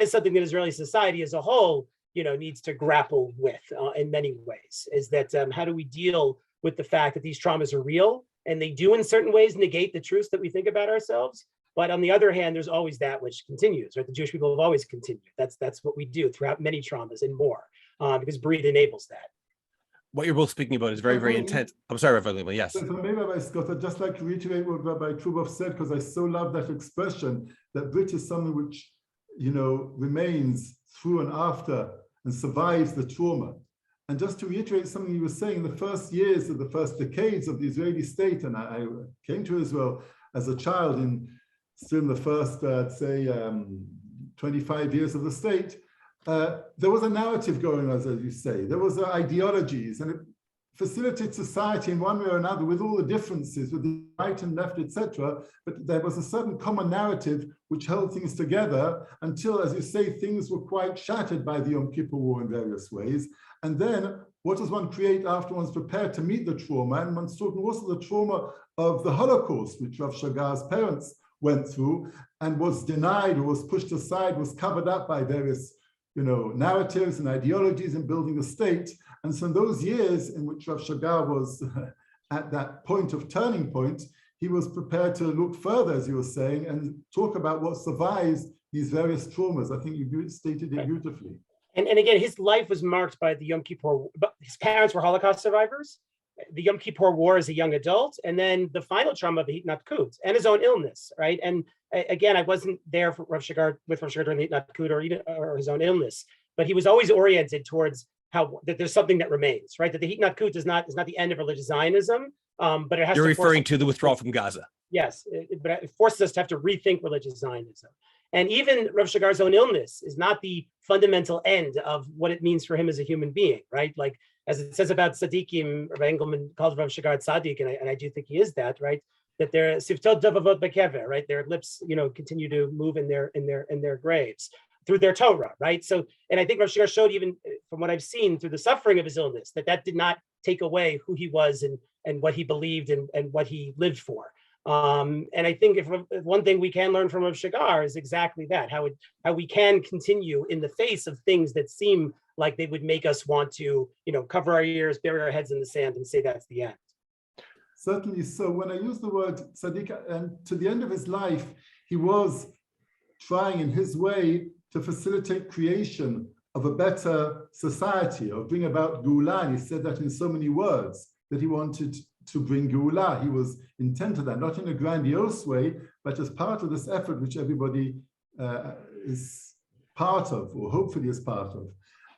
S3: is something that Israeli society as a whole, needs to grapple with in many ways, is that how do we deal with the fact that these traumas are real, and they do in certain ways negate the truths that we think about ourselves, But on the other hand, there's always that which continues, right? The Jewish people have always continued. That's what we do throughout many traumas and more, because Breed enables that.
S1: What you're both speaking about is very, very intense. I'm sorry, Rabbi Engelman, yes.
S2: So for me, Rabbi Scott, I'd just like to reiterate what Rabbi Truboff said, because I so love that expression, that Brit is something which, remains through and after and survives the trauma. And just to reiterate something you were saying, in the first years of the first decades of the Israeli state, and I came to Israel as a child still in the first, 25 years of the state, there was a narrative going on, as you say. There was ideologies, and it facilitated society in one way or another with all the differences, with the right and left, etc. But there was a certain common narrative which held things together until, as you say, things were quite shattered by the Yom Kippur War in various ways. And then what does one create after one's prepared to meet the trauma? And one's talking also the trauma of the Holocaust, which Rav Shagar's parents went through and was denied or was pushed aside, was covered up by various narratives and ideologies in building the state. And so in those years in which Rav Shagar was at that point of turning point, he was prepared to look further, as you were saying, and talk about what survives these various traumas. I think you stated it beautifully.
S3: And again, his life was marked by the Yom Kippur, but his parents were Holocaust survivors, the Yom Kippur War as a young adult, and then the final trauma of the Hitnatkut and his own illness, right? And again, I wasn't there for Rav Shagar during the Hitnatkut or his own illness, but he was always oriented towards that there's something that remains, right? That the Hitnatkut is not the end of religious Zionism, but it has.
S1: You're referring to the withdrawal from Gaza.
S3: Yes, but it forces us to have to rethink religious Zionism. And even Rav Shagar's own illness is not the fundamental end of what it means for him as a human being, right? Like, as it says about tzaddikim, Rabbi Engelman called Rav Shagar tzaddik, and I do think he is that, right? That their siftot davavot bekever, right? Their lips, continue to move in their graves through their Torah, right? So, and I think Rav Shagar showed, even from what I've seen through the suffering of his illness, that did not take away who he was and what he believed and what he lived for. And I think if one thing we can learn from Rav Shagar is exactly that, how we can continue in the face of things that seem like they would make us want to, cover our ears, bury our heads in the sand and say that's the end.
S2: Certainly so. When I use the word tzaddik, and to the end of his life, he was trying in his way to facilitate creation of a better society, or bring about Geulah. And he said that in so many words, that he wanted to bring Geulah. He was intent on that, not in a grandiose way, but as part of this effort which everybody is part of, or hopefully is part of.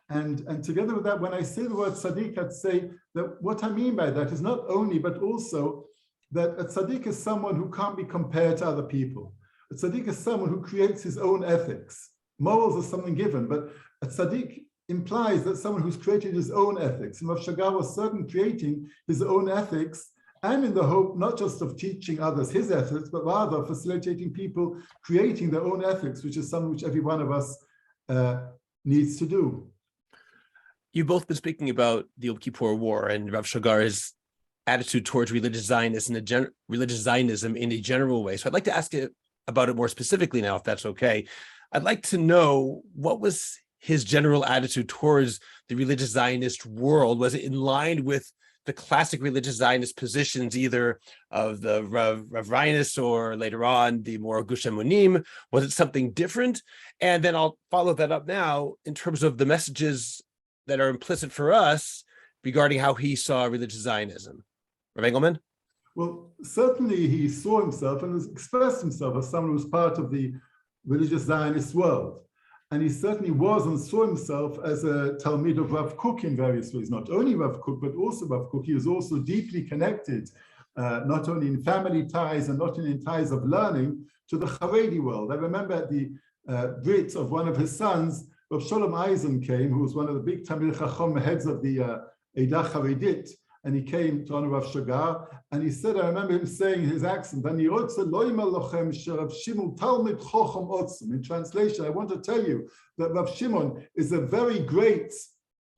S2: And together with that, when I say the word tzaddik, I'd say that what I mean by that is not only, but also that a tzaddik is someone who can't be compared to other people. A tzaddik is someone who creates his own ethics. Morals are something given, but a tzaddik implies that someone who's created his own ethics. And Rav Shagar was certainly creating his own ethics, and in the hope not just of teaching others his ethics, but rather facilitating people creating their own ethics, which is something which every one of us needs to do.
S1: You've both been speaking about the Yom Kippur War and Rav Shagar's attitude towards religious Zionism in a general way. So I'd like to ask you about it more specifically now, if that's okay. I'd like to know, what was his general attitude towards the religious Zionist world? Was it in line with the classic religious Zionist positions, either of the Rav Reinus or later on the more Gush Emunim? Was it something different? And then I'll follow that up now in terms of the messages that are implicit for us regarding how he saw religious Zionism. Rav Engelman?
S2: Well, certainly he saw himself and expressed himself as someone who was part of the religious Zionist world. And he certainly was and saw himself as a Talmid of Rav Kook in various ways. Not only Rav Kook, but also Rav Kook. He was also deeply connected, not only in family ties and not only in ties of learning, to the Haredi world. I remember at the Brit of one of his sons, Rav Sholem Eisen came, who was one of the big Talmid Chacham heads of the Eidah Haredit, and he came to honor Rav Shagar, and he said, I remember him saying in his accent, in translation, I want to tell you that Rav Shimon is a very great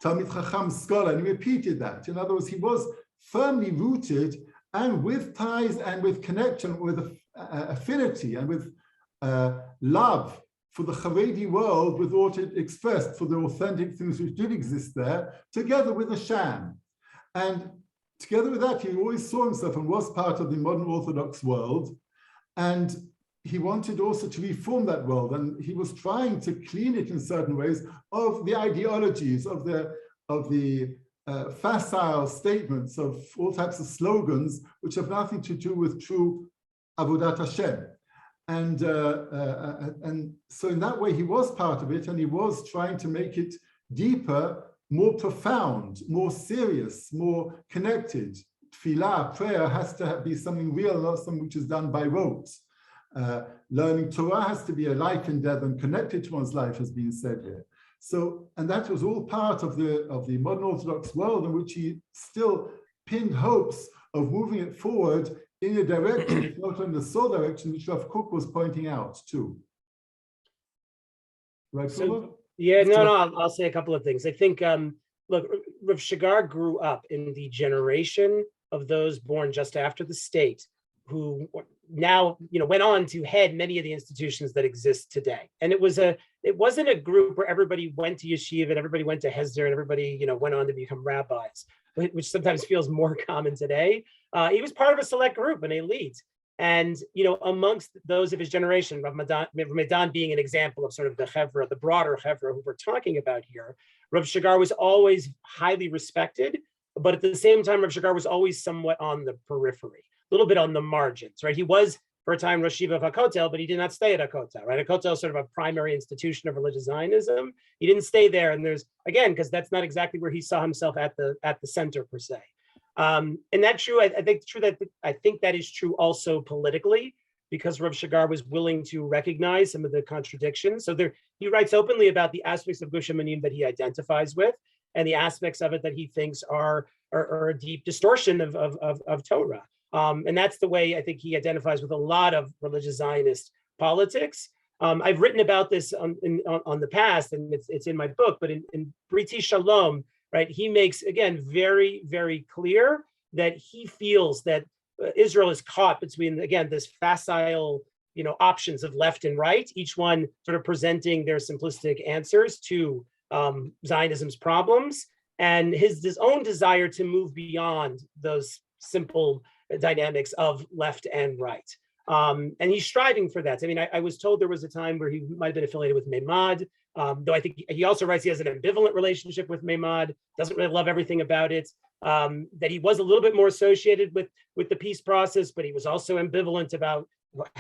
S2: Talmid Chacham scholar, and he repeated that. In other words, he was firmly rooted and with ties and with connection, with affinity and with love for the Haredi world, with what it expressed, for the authentic things which did exist there, together with the sham. And together with that, he always saw himself and was part of the modern Orthodox world. And he wanted also to reform that world, and he was trying to clean it in certain ways of the ideologies, of the facile statements, of all types of slogans which have nothing to do with true Avodat Hashem. And so in that way, he was part of it, and he was trying to make it deeper, more profound, more serious, more connected. Tefillah, prayer, has to be something real, not something which is done by rote. Learning Torah has to be a life endeavor and connected to one's life, has been said here. So, and that was all part of the modern Orthodox world, in which he still pinned hopes of moving it forward in a direction, if not in the soul direction, which Rav Kook was pointing out too. Right,
S3: so, yeah, no, I'll say a couple of things. I think, look, Rav Shagar grew up in the generation of those born just after the state, who now, went on to head many of the institutions that exist today. And it wasn't a group where everybody went to yeshiva and everybody went to Hesder and everybody, went on to become rabbis, which sometimes feels more common today. He was part of a select group, an elite. And, amongst those of his generation, Rav Medan being an example of sort of the chevra, the broader chevra who we're talking about here, Rav Shagar was always highly respected, but at the same time, Rav Shagar was always somewhat on the periphery, a little bit on the margins, right? He was, for a time, Rosh Yeshiva of HaKotel, but he did not stay at HaKotel, right? HaKotel is sort of a primary institution of religious Zionism. He didn't stay there, and there's, again, because that's not exactly where he saw himself at the center, per se. And that's true. I think that is true also politically, because Rav Shagar was willing to recognize some of the contradictions. So he writes openly about the aspects of Gush Emanim that he identifies with, and the aspects of it that he thinks are a deep distortion of Torah. And that's the way I think he identifies with a lot of religious Zionist politics. I've written about this on the past, and it's in my book, but in Briti Shalom, right, he makes, again, very, very clear that he feels that Israel is caught between, again, this facile, options of left and right, each one sort of presenting their simplistic answers to Zionism's problems, and his own desire to move beyond those simple dynamics of left and right. And he's striving for that. I mean, I was told there was a time where he might have been affiliated with Meimad, though I think he also writes he has an ambivalent relationship with Meimad, doesn't really love everything about it, that he was a little bit more associated with the peace process, but he was also ambivalent about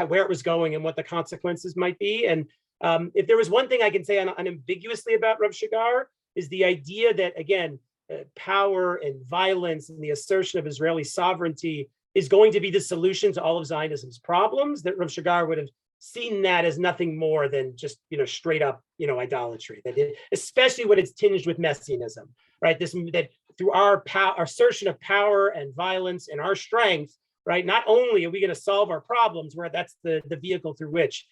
S3: where it was going and what the consequences might be. And if there was one thing I can say unambiguously about Rav Shagar, is the idea that, again, power and violence and the assertion of Israeli sovereignty is going to be the solution to all of Zionism's problems, that Rav Shagar would have seen that as nothing more than just, straight up, idolatry, especially when it's tinged with messianism, right? That through our assertion of power and violence and our strength, right, not only are we going to solve our problems, where that's the vehicle through which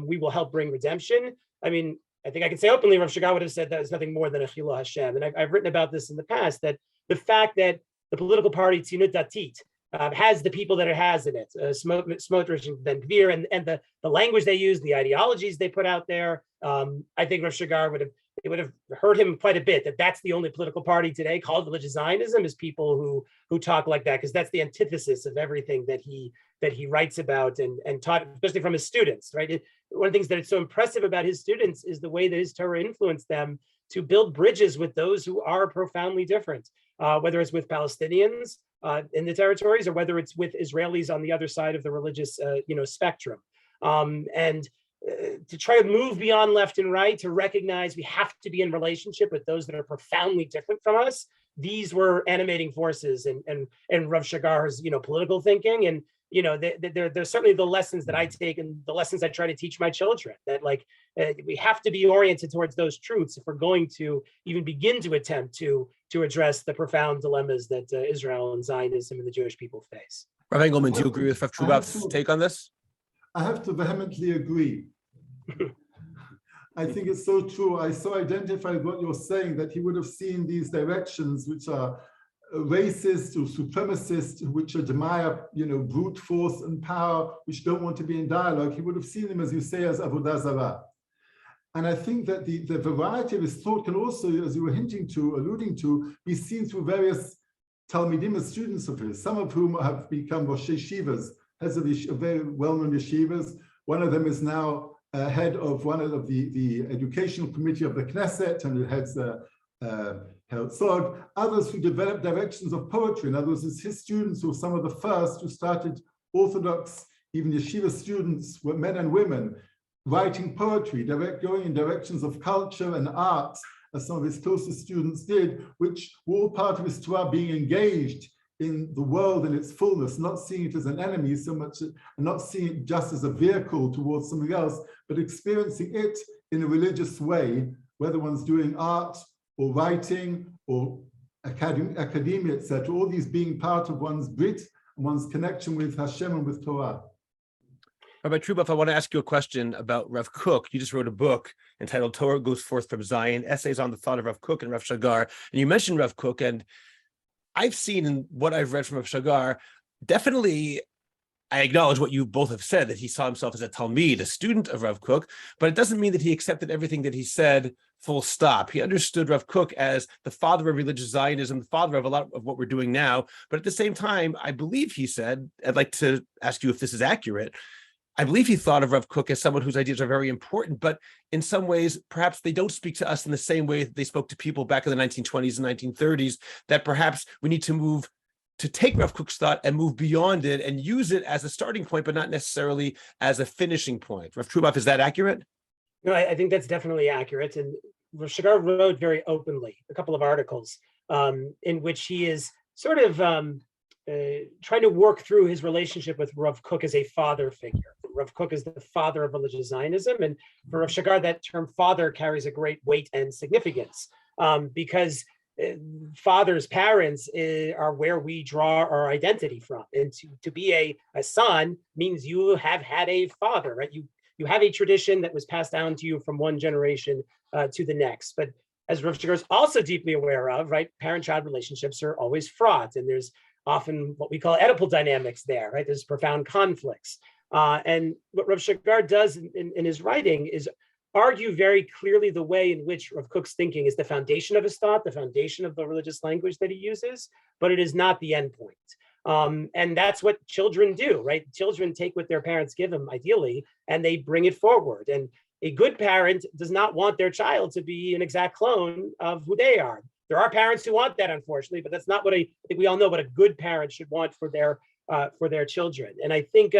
S3: we will help bring redemption. I mean, I think I can say openly, Rav Shagar would have said that is nothing more than a chilul Hashem. And I've written about this in the past, that the fact that the political party Tzionut Datit has the people that it has in it, Smotrich and Ben Gvir, and the language they use, the ideologies they put out there. I think Rav Shagar would have hurt him quite a bit, that's the only political party today called religious Zionism, is people who talk like that, because that's the antithesis of everything that he writes about and taught, especially from his students, right? One of the things that is so impressive about his students is the way that his Torah influenced them to build bridges with those who are profoundly different, whether it's with Palestinians in the territories, or whether it's with Israelis on the other side of the religious spectrum. And to try to move beyond left and right, to recognize we have to be in relationship with those that are profoundly different from us. These were animating forces and Rav Shagar's political thinking, and there's certainly the lessons that I take and the lessons I try to teach my children, that we have to be oriented towards those truths if we're going to even begin to attempt to address the profound dilemmas that Israel and Zionism and the Jewish people face.
S1: Rav Engelman, do you agree with Rav Truboff's take on this?
S2: I have to vehemently agree. I think it's so true. I so identify with what you're saying, that he would have seen these directions which are racist or supremacist, which admire, brute force and power, which don't want to be in dialogue. He would have seen them, as you say, as Avodah Zarah. And I think that the variety of his thought can also, as you were alluding to, be seen through various Talmidim, students of his, some of whom have become Rosh Yeshivas, heads of very well-known yeshivas, One of them is now head of one of the educational committee of the Knesset, and it heads Herzog. Others who developed directions of poetry. In other words, his students were some of the first who started Orthodox, even yeshiva students, were men and women, writing poetry, going in directions of culture and art, as some of his closest students did, which were all part of his Torah, being engaged in the world in its fullness, not seeing it as an enemy so much, and not seeing it just as a vehicle towards something else, but experiencing it in a religious way, whether one's doing art or writing or academia, etc. All these being part of one's brit and one's connection with Hashem and with Torah.
S1: Rabbi Truboff, I want to ask you a question about Rav Kook. You just wrote a book entitled Torah Goes Forth from Zion, Essays on the Thought of Rav Kook and Rav Shagar. And you mentioned Rav Kook, and I've seen in what I've read from Rav Shagar, definitely I acknowledge what you both have said, that he saw himself as a Talmid, a student of Rav Kook, but it doesn't mean that he accepted everything that he said, full stop. He understood Rav Kook as the father of religious Zionism, the father of a lot of what we're doing now. But at the same time, I believe he said, I'd like to ask you if this is accurate, I believe he thought of Rav Kook as someone whose ideas are very important, but in some ways, perhaps they don't speak to us in the same way that they spoke to people back in the 1920s and 1930s, that perhaps we need to move to take Rav Kook's thought and move beyond it and use it as a starting point, but not necessarily as a finishing point. Rav Truboff, is that accurate?
S3: No, I think that's definitely accurate. And Rav Shagar wrote very openly a couple of articles in which he is sort of trying to work through his relationship with Rav Kook as a father figure. Rav Kook is the father of religious Zionism. And for Rav Shagar, that term father carries a great weight and significance because fathers, parents are where we draw our identity from. And to be a son means you have had a father, right? You have a tradition that was passed down to you from one generation to the next. But as Rav Shagar is also deeply aware of, right, parent-child relationships are always fraught, and there's often what we call Oedipal dynamics there, right? There's profound conflicts. And what Rav Shagar does in his writing is argue very clearly the way in which Rav Kook's thinking is the foundation of his thought, the foundation of the religious language that he uses, but it is not the end point. And that's what children do, right? Children take what their parents give them, ideally, and they bring it forward. And a good parent does not want their child to be an exact clone of who they are. There are parents who want that, unfortunately, but that's not what I think we all know what a good parent should want for their children. And I think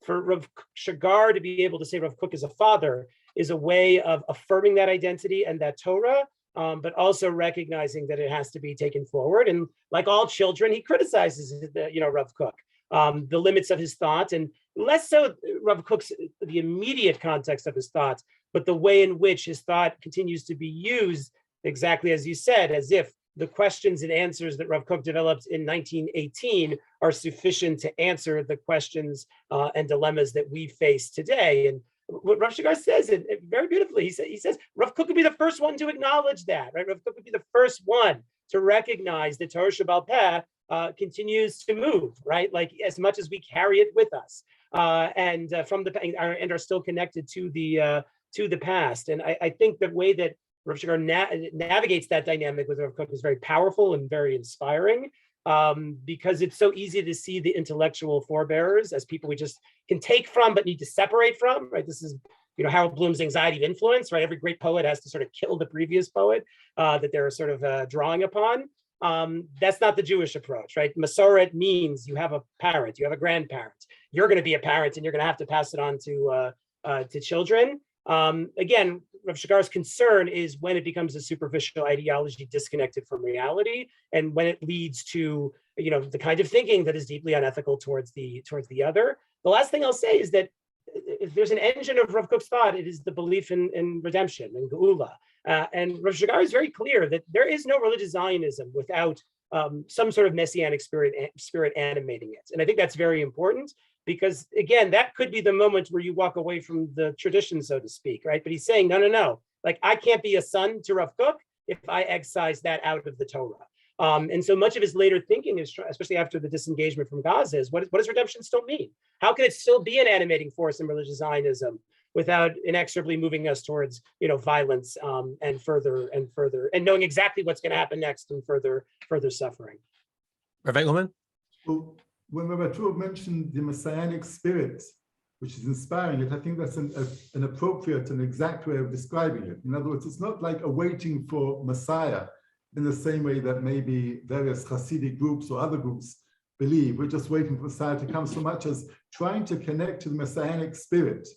S3: for Rav Shagar to be able to say Rav Kook is a father is a way of affirming that identity and that Torah, but also recognizing that it has to be taken forward. And like all children, he criticizes Rav Kook, the limits of his thought, and less so Rav Kook's the immediate context of his thoughts, but the way in which his thought continues to be used, exactly as you said, as if the questions and answers that Rav Kook developed in 1918 are sufficient to answer the questions and dilemmas that we face today. And what Rav Shagar says, and very beautifully, he says, Rav Kook would be the first one to acknowledge that, right? Rav Kook would be the first one to recognize that Torah Shebaal Peh continues to move, right? Like as much as we carry it with us, and are still connected to the past. And I think the way that Rav Shagar navigates that dynamic with Rav Kook is very powerful and very inspiring, because it's so easy to see the intellectual forebearers as people we just can take from but need to separate from, right? This is Harold Bloom's anxiety of influence, right? Every great poet has to sort of kill the previous poet that they're sort of drawing upon. That's not the Jewish approach, right? Masoret means you have a parent, you have a grandparent. You're going to be a parent, and you're going to have to pass it on to children. Again, Rav Shagar's concern is when it becomes a superficial ideology disconnected from reality, and when it leads to the kind of thinking that is deeply unethical towards the other. The last thing I'll say is that if there's an engine of Rav Kook's thought, it is the belief in redemption and geula. And Rav Shagar is very clear that there is no religious Zionism without some sort of messianic spirit animating it. And I think that's very important, because again, that could be the moment where you walk away from the tradition, so to speak, right? But he's saying, no. Like, I can't be a son to Rav Kook if I excise that out of the Torah. And so much of his later thinking is, especially after the disengagement from Gaza, is what does redemption still mean? How can it still be an animating force in religious Zionism without inexorably moving us towards, violence and further, and knowing exactly what's going to happen next and further suffering?
S1: Rav Engelman?
S2: Well, when Rabbi Truboff mentioned the messianic spirit, which is inspiring it, I think that's an appropriate and exact way of describing it. In other words, it's not like a waiting for Messiah in the same way that maybe various Hasidic groups or other groups believe. We're just waiting for Messiah to come, so much as trying to connect to the Messianic spirit,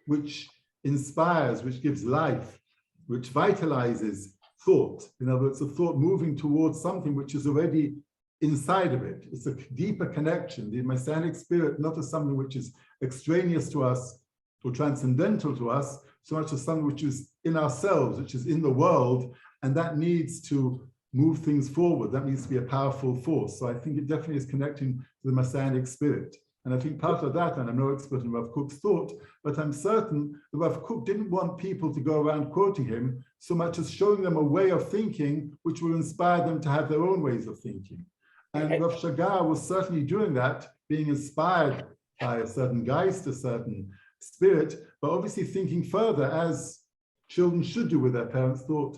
S2: which inspires, which gives life, which vitalizes thought. In other words, a thought moving towards something which is already inside of it. It's a deeper connection. The Messianic spirit, not as something which is extraneous to us or transcendental to us, so much as something which is in ourselves, which is in the world, and that needs to move things forward. That needs to be a powerful force. So I think it definitely is connecting to the Messianic spirit. And I think part of that, and I'm no expert in Rav Kook's thought, but I'm certain that Rav Kook didn't want people to go around quoting him so much as showing them a way of thinking which will inspire them to have their own ways of thinking. And Rav Shagar was certainly doing that, being inspired by a certain geist, a certain spirit, but obviously thinking further as children should do with their parents' thought.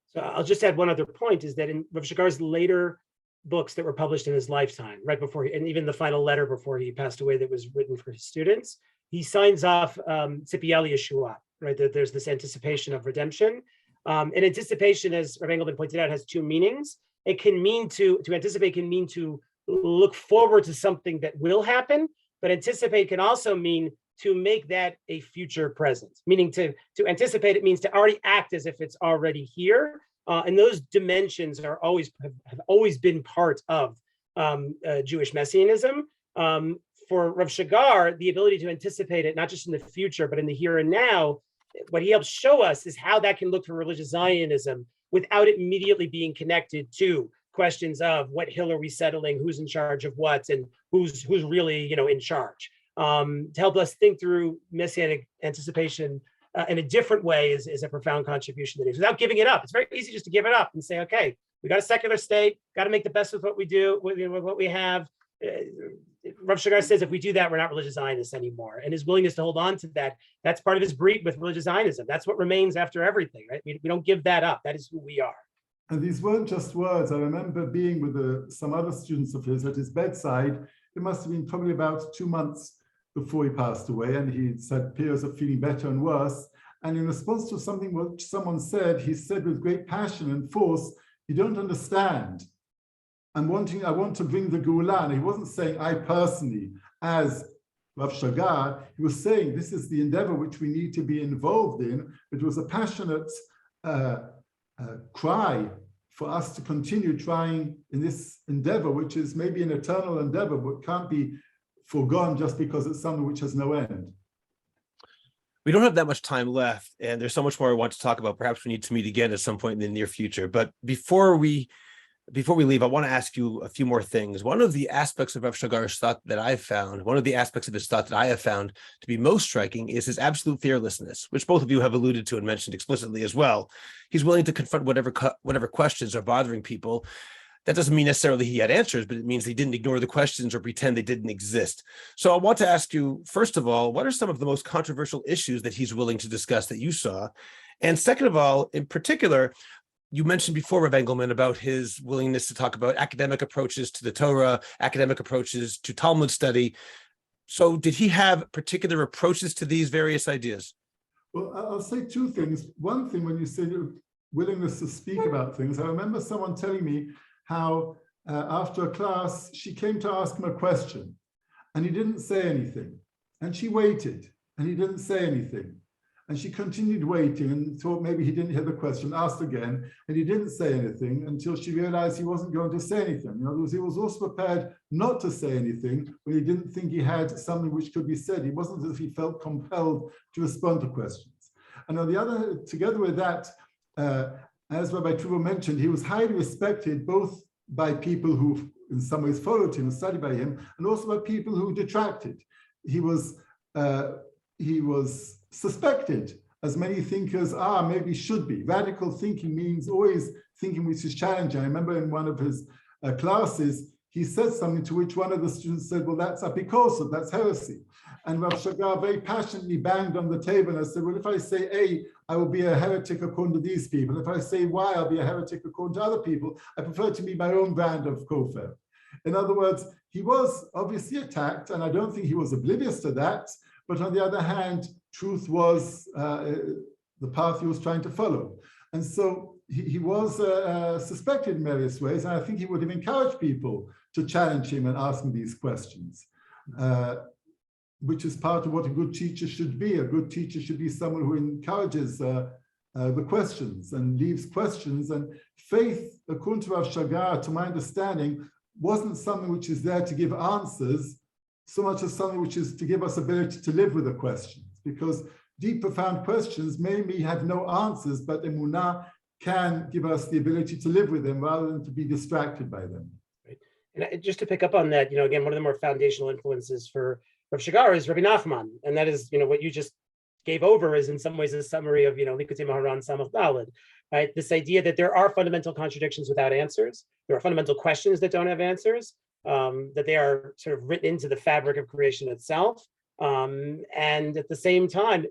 S3: So I'll just add one other point, is that in Rav Shagar's later books that were published in his lifetime, right before, and even the final letter before he passed away that was written for his students, he signs off Tzipiya Yeshua, right? That there's this anticipation of redemption. And anticipation, as Rav Engelman pointed out, has two meanings. It can mean to anticipate can mean to look forward to something that will happen, but anticipate can also mean to make that a future present, meaning to anticipate, it means to already act as if it's already here. And those dimensions are have always been part of Jewish messianism. For Rav Shagar, the ability to anticipate it, not just in the future, but in the here and now, what he helps show us is how that can look for religious Zionism without it immediately being connected to questions of what hill are we settling, who's in charge of what, and who's really in charge. To help us think through messianic anticipation in a different way is a profound contribution that is, without giving it up. It's very easy just to give it up and say, okay, we got a secular state, got to make the best with what we do, with what we have. Rav Shagar says if we do that, we're not religious Zionists anymore. And his willingness to hold on to that, that's part of his breed with religious Zionism. That's what remains after everything, right? We don't give that up. That is who we are.
S2: And these weren't just words. I remember being with some other students of his at his bedside. It must have been probably about 2 months before he passed away, and he said periods of feeling better and worse. And in response to something which someone said, he said with great passion and force, "You don't understand. I want to bring the Geulah." And he wasn't saying I personally, as Rav Shagar, he was saying this is the endeavor which we need to be involved in. It was a passionate cry for us to continue trying in this endeavor, which is maybe an eternal endeavor, but can't be forgone just because it's something which has no end.
S1: We don't have that much time left, and there's so much more I want to talk about. Perhaps we need to meet again at some point in the near future. But before we leave, I want to ask you a few more things. One of the aspects of Rav Shagar's thought that I've found, one of the aspects of his thought that I have found to be most striking is his absolute fearlessness, which both of you have alluded to and mentioned explicitly as well. He's willing to confront whatever questions are bothering people. That doesn't mean necessarily he had answers, but it means he didn't ignore the questions or pretend they didn't exist. So I want to ask you, first of all, what are some of the most controversial issues that he's willing to discuss that you saw? And second of all, in particular, you mentioned before, Rav Engelman, about his willingness to talk about academic approaches to the Torah, academic approaches to Talmud study. So did he have particular approaches to these various ideas?
S2: Well, I'll say two things. One thing, when you said your willingness to speak about things, I remember someone telling me how after a class, she came to ask him a question and he didn't say anything. And she waited and he didn't say anything. And she continued waiting and thought maybe he didn't hear the question, asked again, and he didn't say anything until she realized he wasn't going to say anything. In other words, he was also prepared not to say anything when he didn't think he had something which could be said. He wasn't as if he felt compelled to respond to questions. And on the other, together with that, as Rabbi Truboff mentioned, he was highly respected both by people who in some ways followed him and studied by him, and also by people who detracted. He was suspected, as many thinkers are, maybe should be. Radical thinking means always thinking which is challenging. I remember in one of his classes, he said something to which one of the students said, well, that's apikoso, that's heresy. And Rav Shagar very passionately banged on the table and said, well, if I say A, I will be a heretic according to these people. If I say Y, I'll be a heretic according to other people. I prefer to be my own brand of kofar. In other words, he was obviously attacked, and I don't think he was oblivious to that. But on the other hand, truth was the path he was trying to follow. And so he was suspected in various ways, and I think he would have encouraged people to challenge him and ask him these questions, which is part of what a good teacher should be. A good teacher should be someone who encourages the questions and leaves questions. And faith, according to Rav Shagar, to my understanding, wasn't something which is there to give answers, so much as something which is to give us ability to live with the questions. Because deep, profound questions maybe have no answers, but emunah can give us the ability to live with them rather than to be distracted by them.
S3: Right. And just to pick up on that, again, one of the more foundational influences for Rav Shagar is Rabbi Nachman, and that is, what you just gave over is in some ways a summary of, Likutei Moharan Samach Daled, right? This idea that there are fundamental contradictions without answers, there are fundamental questions that don't have answers, that they are sort of written into the fabric of creation itself, and at the same time,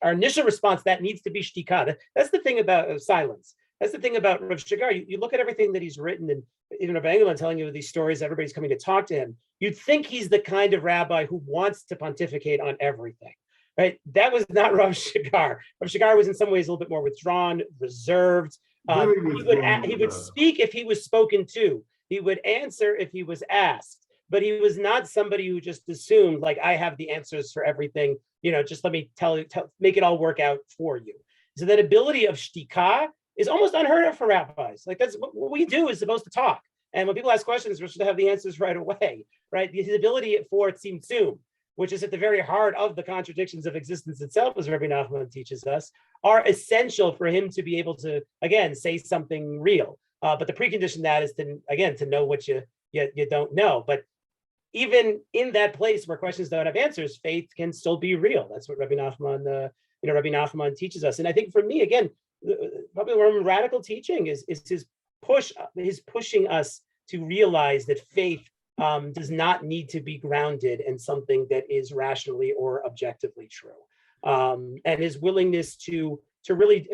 S3: our initial response that needs to be shtika. That's the thing about silence. That's the thing about Rav Shagar. You look at everything that he's written, and even Rabbi Engelman telling you these stories, everybody's coming to talk to him. You'd think he's the kind of rabbi who wants to pontificate on everything, right? That was not Rav Shagar. Rav Shagar was in some ways a little bit more withdrawn, reserved. He would speak if he was spoken to. He would answer if he was asked. But he was not somebody who just assumed, like, I have the answers for everything, just let me make it all work out for you. So that ability of shtika is almost unheard of for rabbis. Like, that's what we do, is supposed to talk. And when people ask questions, we're supposed to have the answers right away, right? His ability for tzimtzum, which is at the very heart of the contradictions of existence itself, as Rabbi Nachman teaches us, are essential for him to be able to, again, say something real. But the precondition that is to know what you don't know. But even in that place where questions don't have answers, faith can still be real. That's what Rabbi Nachman, Rabbi Nachman teaches us. And I think for me, again, probably radical teaching is his pushing us to realize that faith does not need to be grounded in something that is rationally or objectively true, and his willingness to really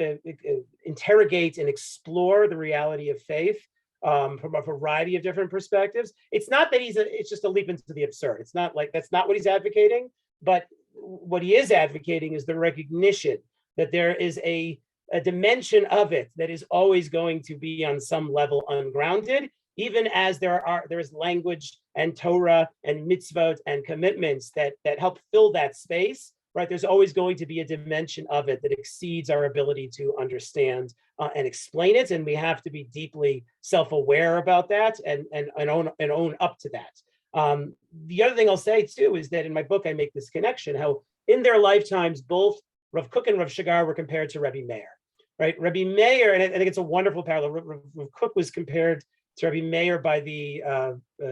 S3: interrogate and explore the reality of faith from a variety of different perspectives. It's not that it's just a leap into the absurd. It's not like, that's not what he's advocating, but what he is advocating is the recognition that there is a dimension of it that is always going to be on some level ungrounded, even as there is language and Torah and mitzvot and commitments that help fill that space, right? There's always going to be a dimension of it that exceeds our ability to understand and explain it, and we have to be deeply self-aware about that and own up to that. The other thing I'll say too is that in my book I make this connection, how in their lifetimes both Rav Kook and Rav Shagar were compared to Rabbi Meir, right? Rabbi Meir, and I think it's a wonderful parallel. Rav Kook was compared to Rabbi Meir by the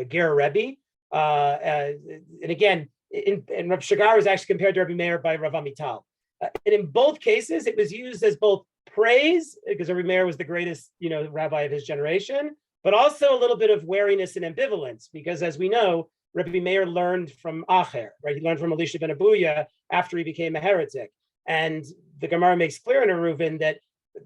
S3: Ger Rebbe, and again, and Rav Shagar was actually compared to Rabbi Meir by Rav Amital. And in both cases, it was used as both praise, because Rabbi Meir was the greatest, rabbi of his generation, but also a little bit of wariness and ambivalence, because as we know, Rabbi Meir learned from Acher, right? He learned from Elisha ben Abuya after he became a heretic. And the Gemara makes clear in Eruvin that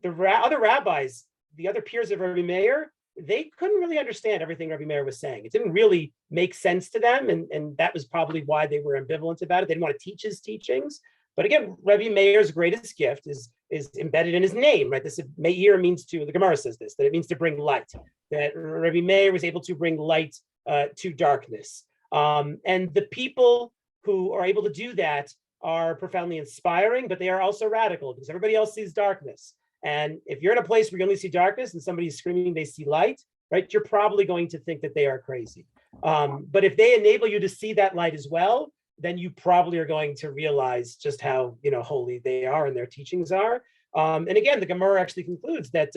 S3: the other rabbis, the other peers of Rabbi Meir, they couldn't really understand everything Rabbi Meir was saying. It didn't really make sense to them, and that was probably why they were ambivalent about it. They didn't want to teach his teachings. But again, Rabbi Meir's greatest gift is embedded in his name, right? This Meir means to, the Gemara says this, that it means to bring light, that Rabbi Meir was able to bring light to darkness. And the people who are able to do that are profoundly inspiring, but they are also radical, because everybody else sees darkness. And if you're in a place where you only see darkness and somebody's screaming they see light, right, you're probably going to think that they are crazy. But if they enable you to see that light as well, then you probably are going to realize just how holy they are and their teachings are. And again, the Gemara actually concludes that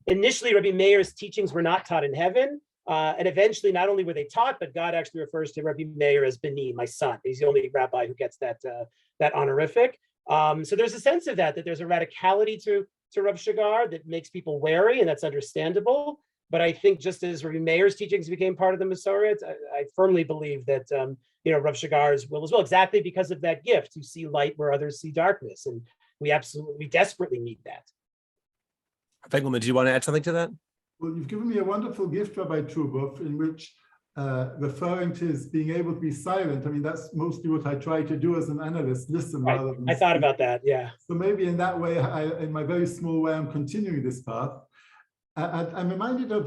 S3: initially Rabbi Meir's teachings were not taught in heaven, and eventually not only were they taught, but God actually refers to Rabbi Meir as Beni, my son. He's the only rabbi who gets that honorific. So there's a sense of that there's a radicality to Rav Shagar that makes people wary, and that's understandable. But I think just as Rabbi Meir's teachings became part of the Masoret, I firmly believe that Rav Shagar's will as well, exactly because of that gift to see light where others see darkness, and we desperately need that.
S1: Engelman, do you want to add something to that?
S2: Well, you've given me a wonderful gift, Rabbi Truboff, in which referring to his being able to be silent. I mean, that's mostly what I try to do as an analyst, listen rather than
S3: I thought
S2: speak.
S3: about that, yeah.
S2: So maybe in that way, in my very small way, I'm continuing this path. I'm reminded of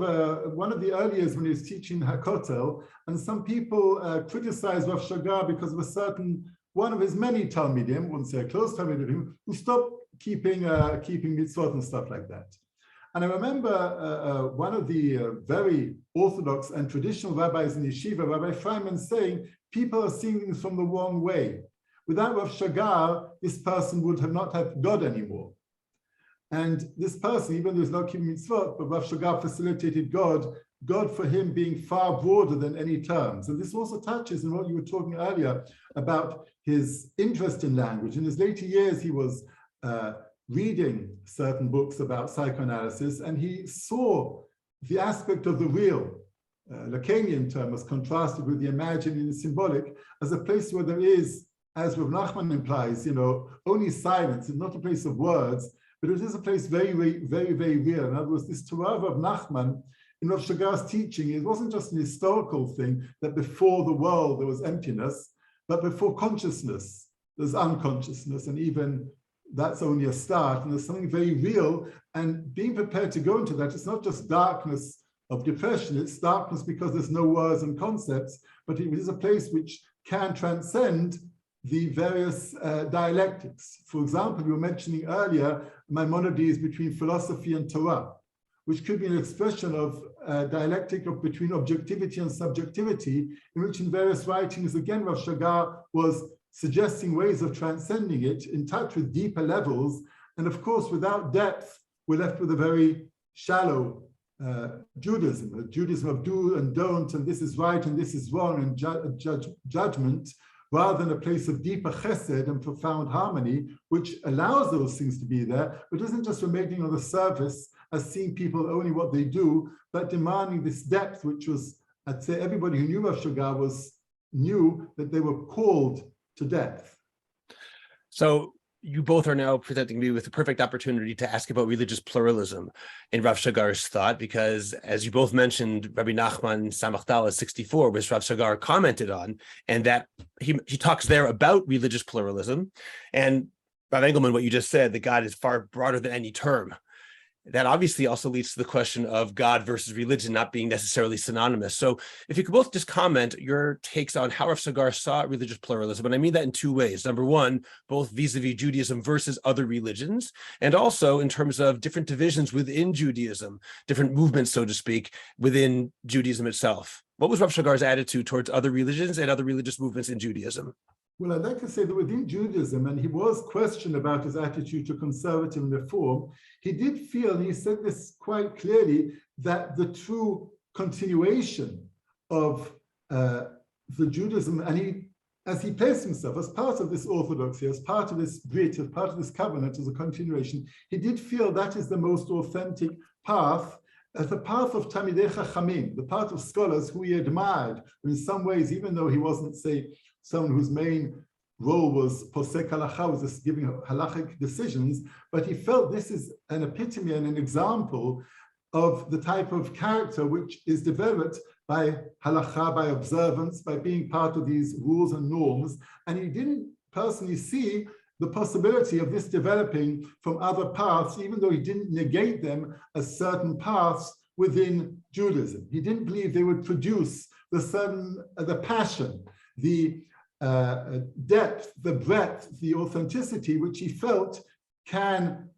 S2: one of the early years when he was teaching Hakotel, and some people criticized Rav Shagar because of a certain, one of his many Talmidim, wouldn't say a close Talmidim, who stopped keeping mitzvot and stuff like that. And I remember one of the very orthodox and traditional rabbis in Yeshiva, Rabbi Freiman, saying, people are seeing things from the wrong way. Without Rav Shagar, this person would have not had God anymore. And this person, even though he's not keeping mitzvot, but Rav Shagar facilitated God for him being far broader than any terms. And this also touches on what you were talking earlier about his interest in language. In his later years, he was reading certain books about psychoanalysis, and he saw the aspect of the real, Lacanian term, as contrasted with the imagined and the symbolic, as a place where there is, as Rav Nachman implies, only silence. It's not a place of words, but it is a place very, very, very, very real. In other words, this Torah of Nachman, in Rav Shagar's teaching, it wasn't just an historical thing that before the world there was emptiness, but before consciousness, there's unconsciousness, and even that's only a start, and there's something very real, and being prepared to go into that, it's not just darkness of depression, it's darkness because there's no words and concepts, but it is a place which can transcend the various dialectics. For example, you were mentioning earlier Maimonides between philosophy and Torah, which could be an expression of dialectic between objectivity and subjectivity, in which in various writings, again, Rav Shagar was suggesting ways of transcending it, in touch with deeper levels. And of course, without depth, we're left with a very shallow Judaism, a Judaism of do and don't, and this is right and this is wrong, and judgment, rather than a place of deeper chesed and profound harmony, which allows those things to be there, but isn't just remaining on the surface as seeing people only what they do, but demanding this depth, which was, I'd say everybody who knew Rav Shagar knew that they were called to depth.
S1: So you both are now presenting me with the perfect opportunity to ask about religious pluralism in Rav Shagar's thought, because as you both mentioned, Rabbi Nachman Samach Daled 64, which Rav Shagar commented on, and that he talks there about religious pluralism. And Rav Engelman, what you just said, that God is far broader than any term. That obviously also leads to the question of God versus religion not being necessarily synonymous. So if you could both just comment your takes on how Rav Shagar saw religious pluralism, and I mean that in two ways. Number one, both vis-a-vis Judaism versus other religions, and also in terms of different divisions within Judaism, different movements, so to speak, within Judaism itself. What was Rav Shagar's attitude towards other religions and other religious movements in Judaism?
S2: Well, I'd like to say that within Judaism, and he was questioned about his attitude to conservative reform, he did feel, and he said this quite clearly, that the true continuation of the Judaism, and as he placed himself as part of this orthodoxy, as part of this brit, as part of this covenant, as a continuation, he did feel that is the most authentic path, as the path of Talmidei Chachamim, the path of scholars who he admired. In some ways, even though he wasn't, say, someone whose main role was posek halacha, was just giving halachic decisions, but he felt this is an epitome and an example of the type of character which is developed by halacha, by observance, by being part of these rules and norms. And he didn't personally see the possibility of this developing from other paths, even though he didn't negate them as certain paths within Judaism. He didn't believe they would produce the passion, the depth, the breadth, the authenticity, which he felt can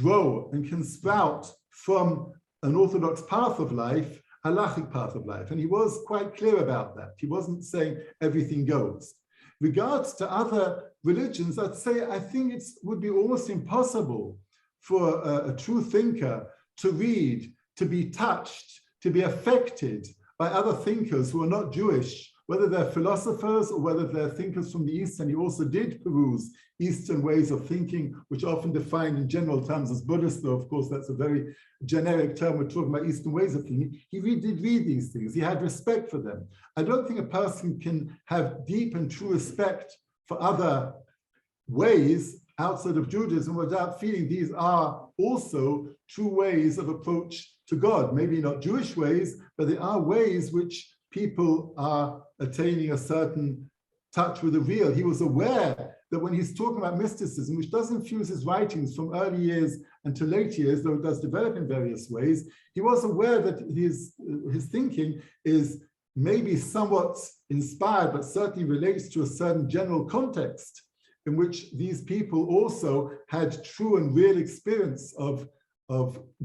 S2: grow and can sprout from an orthodox path of life, halachic path of life. And he was quite clear about that. He wasn't saying everything goes. Regards to other religions, I'd say I think it would be almost impossible for a true thinker to read, to be touched, to be affected by other thinkers who are not Jewish, whether they're philosophers or whether they're thinkers from the East. And he also did peruse Eastern ways of thinking, which are often defined in general terms as Buddhist, though of course that's a very generic term. We're talking about Eastern ways of thinking. He did read these things. He had respect for them. I don't think a person can have deep and true respect for other ways outside of Judaism without feeling these are also true ways of approach to God. Maybe not Jewish ways, but there are ways which people are attaining a certain touch with the real. He was aware that when he's talking about mysticism, which does infuse his writings from early years and to late years, though it does develop in various ways, he was aware that his thinking is maybe somewhat inspired, but certainly relates to a certain general context in which these people also had true and real experience of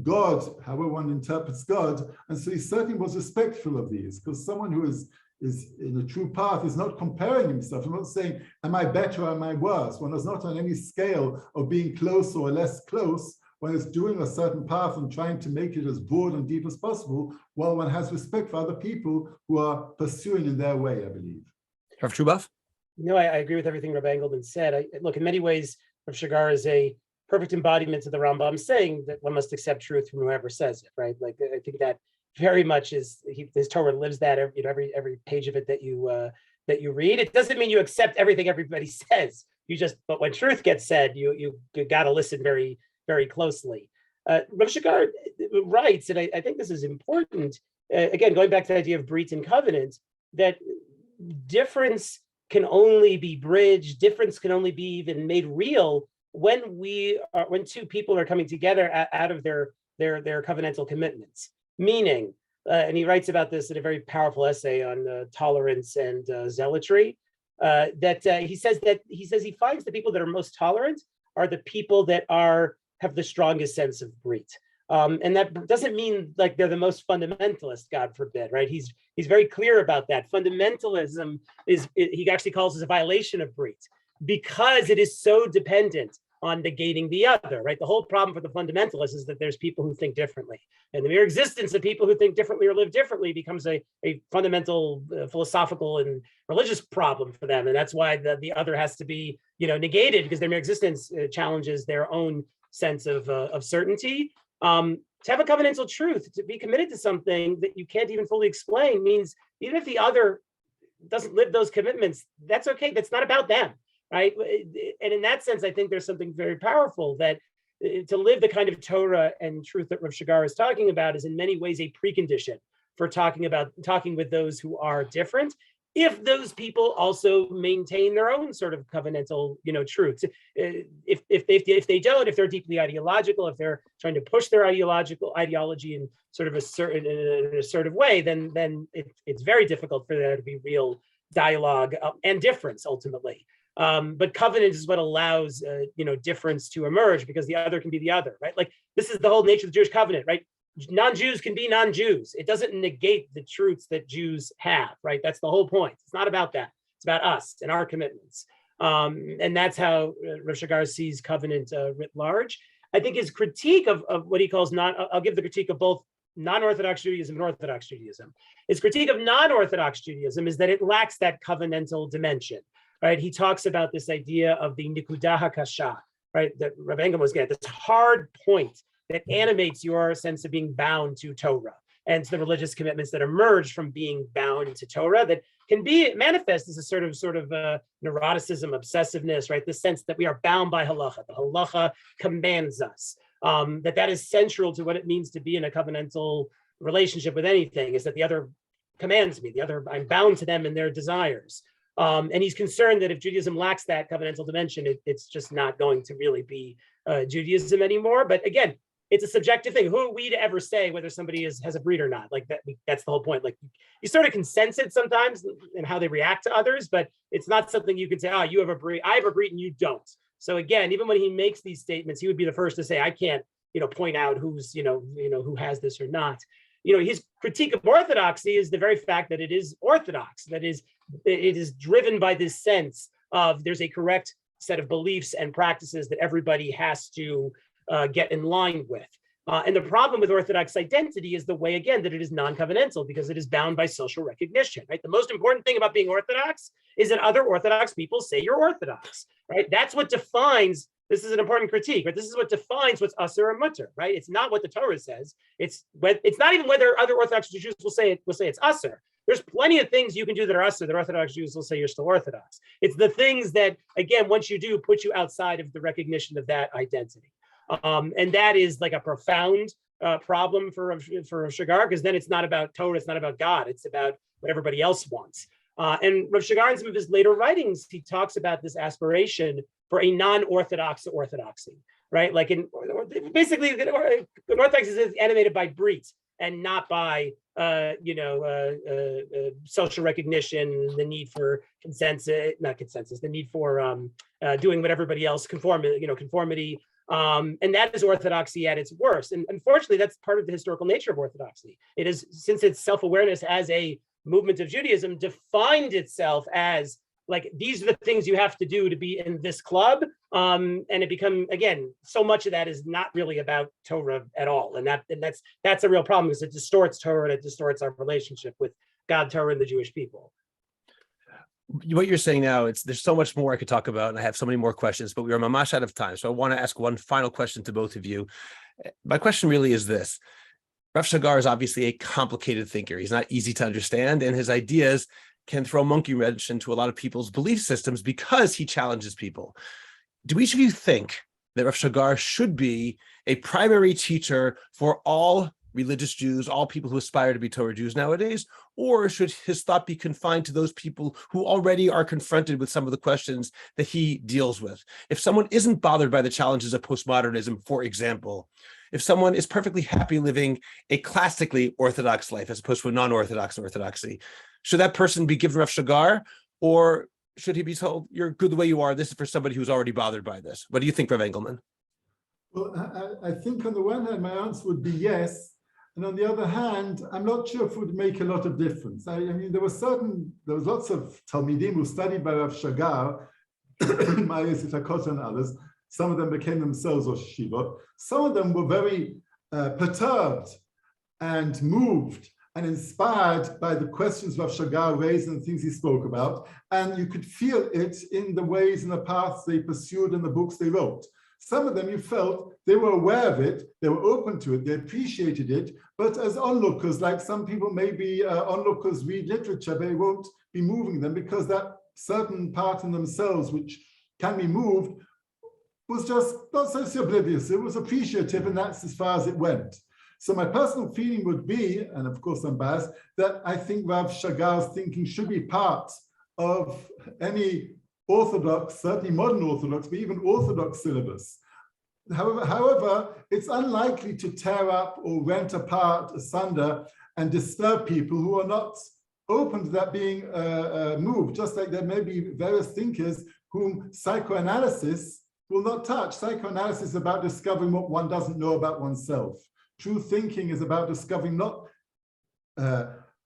S2: God, however one interprets God. And so he certainly was respectful of these, because someone who is in a true path is not comparing himself. I'm not saying, am I better or am I worse? One is not on any scale of being close or less close. One is doing a certain path and trying to make it as broad and deep as possible, while one has respect for other people who are pursuing in their way, I believe.
S1: Rav Truboff?
S3: No, I agree with everything Rabbi Engelman said. Look, in many ways, Rav Shagar is a perfect embodiment of the Rambam saying that one must accept truth from whoever says it, right? Like, I think that very much is, his Torah lives that every page of it that you read. It doesn't mean you accept everything everybody says. But when truth gets said, you got to listen very, very closely. Rav Shagar writes, and I think this is important, again, going back to the idea of Brit and Covenant, that difference can only be bridged, difference can only be even made real when two people are coming together out of their covenantal commitments. Meaning, and he writes about this in a very powerful essay on tolerance and zealotry, that he says he finds the people that are most tolerant are the people that have the strongest sense of Brit. And that doesn't mean like they're the most fundamentalist, God forbid, right? He's very clear about that. Fundamentalism he actually calls as a violation of Brit, because it is so dependent on negating the other, right? The whole problem for the fundamentalists is that there's people who think differently. And the mere existence of people who think differently or live differently becomes a fundamental philosophical and religious problem for them. And that's why the other has to be, negated, because their mere existence challenges their own sense of certainty. To have a covenantal truth, to be committed to something that you can't even fully explain, means even if the other doesn't live those commitments, that's okay. That's not about them, right? And in that sense, I think there's something very powerful that to live the kind of Torah and truth that Rav Shagar is talking about is in many ways a precondition for talking with those who are different, if those people also maintain their own sort of covenantal, truths. If they don't, if they're deeply ideological, if they're trying to push their ideology in sort of in an assertive way, then it's very difficult for there to be real dialogue and difference ultimately. But covenant is what allows difference to emerge, because the other can be the other, right? Like, this is the whole nature of the Jewish covenant, right? Non-Jews can be non-Jews. It doesn't negate the truths that Jews have, right? That's the whole point. It's not about that. It's about us and our commitments. And that's how Rav Shagar sees covenant writ large. I think his critique of what he calls I'll give the critique of both non-Orthodox Judaism and Orthodox Judaism. His critique of non-Orthodox Judaism is that it lacks that covenantal dimension, right? He talks about this idea of the Nikudah HaKasha, right? That Rav Engelman was getting, this hard point that animates your sense of being bound to Torah and to the religious commitments that emerge from being bound to Torah, that can be manifest as a sort of neuroticism, obsessiveness, right? The sense that we are bound by halacha. The halacha commands us. That is central to what it means to be in a covenantal relationship with anything, is that the other commands me, I'm bound to them and their desires. And he's concerned that if Judaism lacks that covenantal dimension, it's just not going to really be Judaism anymore. But again, it's a subjective thing. Who are we to ever say whether somebody has a Brit or not? Like that's the whole point. Like, you sort of can sense it sometimes in how they react to others, but it's not something you can say, oh, you have a Brit, I have a Brit and you don't. So again, even when he makes these statements, he would be the first to say, I can't, point out who's, who has this or not. His critique of orthodoxy is the very fact that it is orthodox, that is, it is driven by this sense of there's a correct set of beliefs and practices that everybody has to get in line with. And the problem with Orthodox identity is the way, again, that it is non-covenantal, because it is bound by social recognition, right? The most important thing about being Orthodox is that other Orthodox people say you're Orthodox, right? That's what defines, this is an important critique, but this is what defines what's usher and mutter, right? It's not what the Torah says. It's not even whether other Orthodox Jews will say it's usher. There's plenty of things you can do that are usher that Orthodox Jews will say you're still Orthodox. It's the things that, again, once you do, put you outside of the recognition of that identity. And that is like a profound problem for Rav Shagar, because then it's not about Torah, it's not about God, it's about what everybody else wants. And Rav Shagar, in some of his later writings, he talks about this aspiration for a non-Orthodox orthodoxy, right? Like basically, an Orthodoxy is animated by Brit and not by social recognition, the need for the need for doing what everybody else conformity. And that is Orthodoxy at its worst. And unfortunately, that's part of the historical nature of Orthodoxy. It is, since its self-awareness as a movement of Judaism defined itself as like, these are the things you have to do to be in this club. And it become, again, so much of that is not really about Torah at all. And that's a real problem, because it distorts Torah and it distorts our relationship with God, Torah, and the Jewish people.
S1: What you're saying now, there's so much more I could talk about, and I have so many more questions, but we are mamash out of time. So I want to ask one final question to both of you. My question really is this. Rav Shagar is obviously a complicated thinker. He's not easy to understand, and his ideas can throw a monkey wrench into a lot of people's belief systems because he challenges people. Do each of you think that Rav Shagar should be a primary teacher for all religious Jews, all people who aspire to be Torah Jews nowadays, or should his thought be confined to those people who already are confronted with some of the questions that he deals with? If someone isn't bothered by the challenges of postmodernism, for example, if someone is perfectly happy living a classically Orthodox life as opposed to a non-Orthodox orthodoxy, should that person be given Rav Shagar, or should he be told, you're good the way you are, this is for somebody who's already bothered by this? What do you think, Rav Engelman?
S2: Well, I think on the one hand, my answer would be yes. And on the other hand, I'm not sure if it would make a lot of difference. I mean, there was lots of Talmidim who studied by Rav Shagar, Marius Itakot and others. Some of them became themselves Rosh Yeshivot. Some of them were very perturbed and moved and inspired by the questions Rav Shagar raised and the things he spoke about. And you could feel it in the ways and the paths they pursued and the books they wrote. Some of them you felt they were aware of it, they were open to it, they appreciated it, but as onlookers, like some people maybe onlookers read literature, they won't be moving them because that certain part in themselves which can be moved was just not so oblivious, it was appreciative, and that's as far as it went. So my personal feeling would be, and of course I'm biased, that I think Rav Shagar's thinking should be part of any Orthodox, certainly modern Orthodox, but even Orthodox syllabus. However, it's unlikely to tear up or rent apart, asunder, and disturb people who are not open to that being moved, just like there may be various thinkers whom psychoanalysis will not touch. Psychoanalysis is about discovering what one doesn't know about oneself. True thinking is about discovering not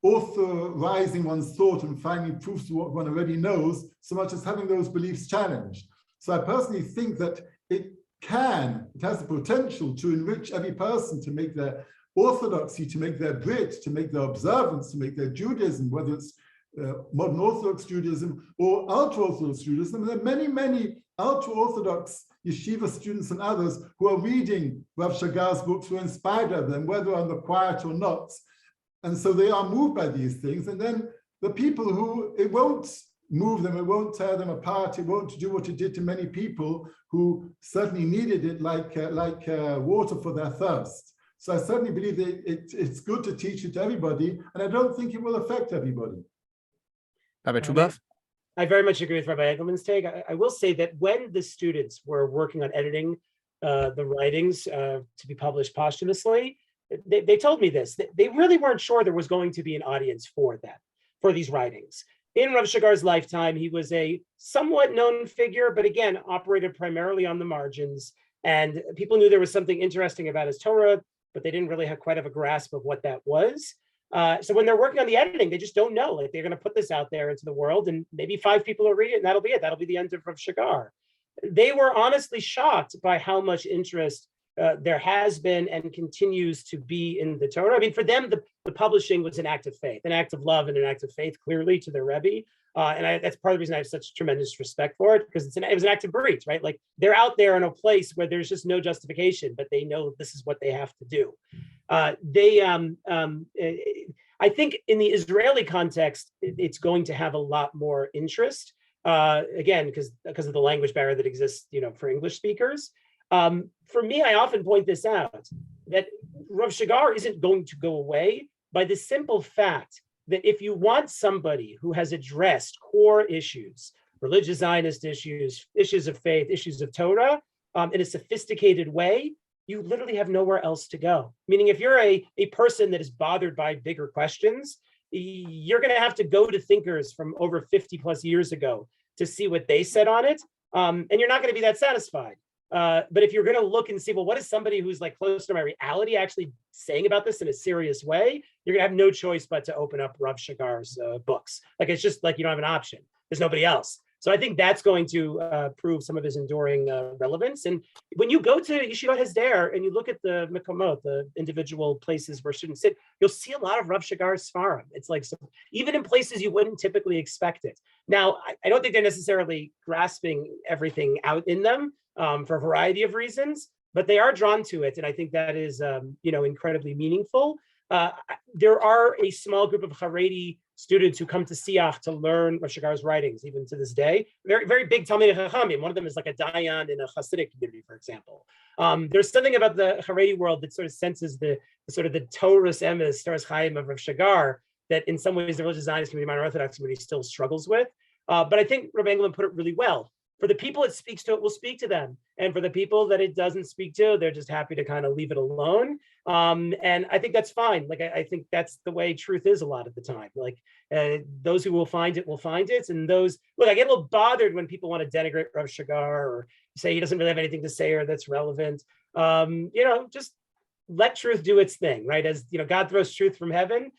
S2: authorizing one's thought and finding proofs of what one already knows, so much as having those beliefs challenged. So I personally think that it has the potential to enrich every person, to make their orthodoxy, to make their Brit, to make their observance, to make their Judaism, whether it's modern Orthodox Judaism or ultra-Orthodox Judaism. And there are many, many ultra-Orthodox yeshiva students and others who are reading Rav Shagar's books, who are inspired by them, whether on the quiet or not. And so they are moved by these things. And then the people who, it won't move them, it won't tear them apart, it won't do what it did to many people who certainly needed it like water for their thirst. So I certainly believe that it's good to teach it to everybody, and I don't think it will affect everybody.
S1: Rabbi Truboff?
S3: I very much agree with Rabbi Engelman's take. I will say that when the students were working on editing the writings to be published posthumously, they told me this. They really weren't sure there was going to be an audience for these writings. In Rav Shagar's lifetime, he was a somewhat known figure, but again, operated primarily on the margins. And people knew there was something interesting about his Torah, but they didn't really quite have a grasp of what that was. So when they're working on the editing, they just don't know. Like, they're going to put this out there into the world, and maybe 5 people will read it, and that'll be it. That'll be the end of Rav Shagar. They were honestly shocked by how much interest there has been and continues to be in the Torah. I mean, for them, the publishing was an act of faith, an act of love and an act of faith, clearly, to their Rebbe. And that's part of the reason I have such tremendous respect for it, because it was an act of Brit, right? Like, they're out there in a place where there's just no justification, but they know this is what they have to do. I think in the Israeli context, it's going to have a lot more interest, again, because of the language barrier that exists, for English speakers. For me, I often point this out, that Rav Shagar isn't going to go away by the simple fact that if you want somebody who has addressed core issues, religious Zionist issues, issues of faith, issues of Torah, in a sophisticated way, you literally have nowhere else to go. Meaning if you're a person that is bothered by bigger questions, you're going to have to go to thinkers from over 50 plus years ago to see what they said on it. And you're not going to be that satisfied. But if you're going to look and see, well, what is somebody who's like close to my reality actually saying about this in a serious way? You're going to have no choice but to open up Rav Shagar's books. Like, it's just like you don't have an option. There's nobody else. So I think that's going to prove some of his enduring relevance. And when you go to Yeshivat Hesder and you look at the Mekomot, the individual places where students sit, you'll see a lot of Rav Shagar's Sfarim. It's like, so, even in places you wouldn't typically expect it. Now, I don't think they're necessarily grasping everything out in them for a variety of reasons, but they are drawn to it. And I think that is, incredibly meaningful. There are a small group of Haredi students who come to Siach to learn Rav Shagar's writings, even to this day. Very, very big Talmidei Chachamim. One of them is like a Dayan in a Hasidic community, for example. There's something about the Haredi world that sort of senses the Torah's emes, Torah's Chaim of Rav Shagar, that in some ways the religious Zionist community, minor Orthodox community still struggles with. But I think Rabbi Engelman put it really well. For the people it speaks to, it will speak to them. And for the people that it doesn't speak to, they're just happy to kind of leave it alone. And I think that's fine. Like, I think that's the way truth is a lot of the time. Like, those who will find it will find it. And those, look, I get a little bothered when people want to denigrate Rav Shagar or say he doesn't really have anything to say or that's relevant. Just let truth do its thing, right? As God throws truth from heaven,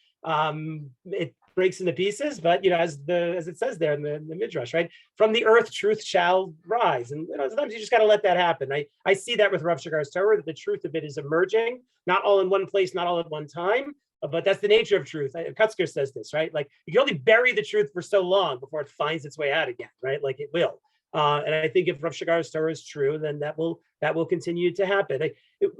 S3: it breaks into pieces, but as it says there in the Midrash, right? From the earth, truth shall rise. And sometimes you just got to let that happen. I see that with Rav Shagar's Torah, that the truth of it is emerging, not all in one place, not all at one time, but that's the nature of truth. Kutzker says this, right? Like, you can only bury the truth for so long before it finds its way out again, right? Like, it will. And I think if Rav Shagar's Torah is true, then that will continue to happen.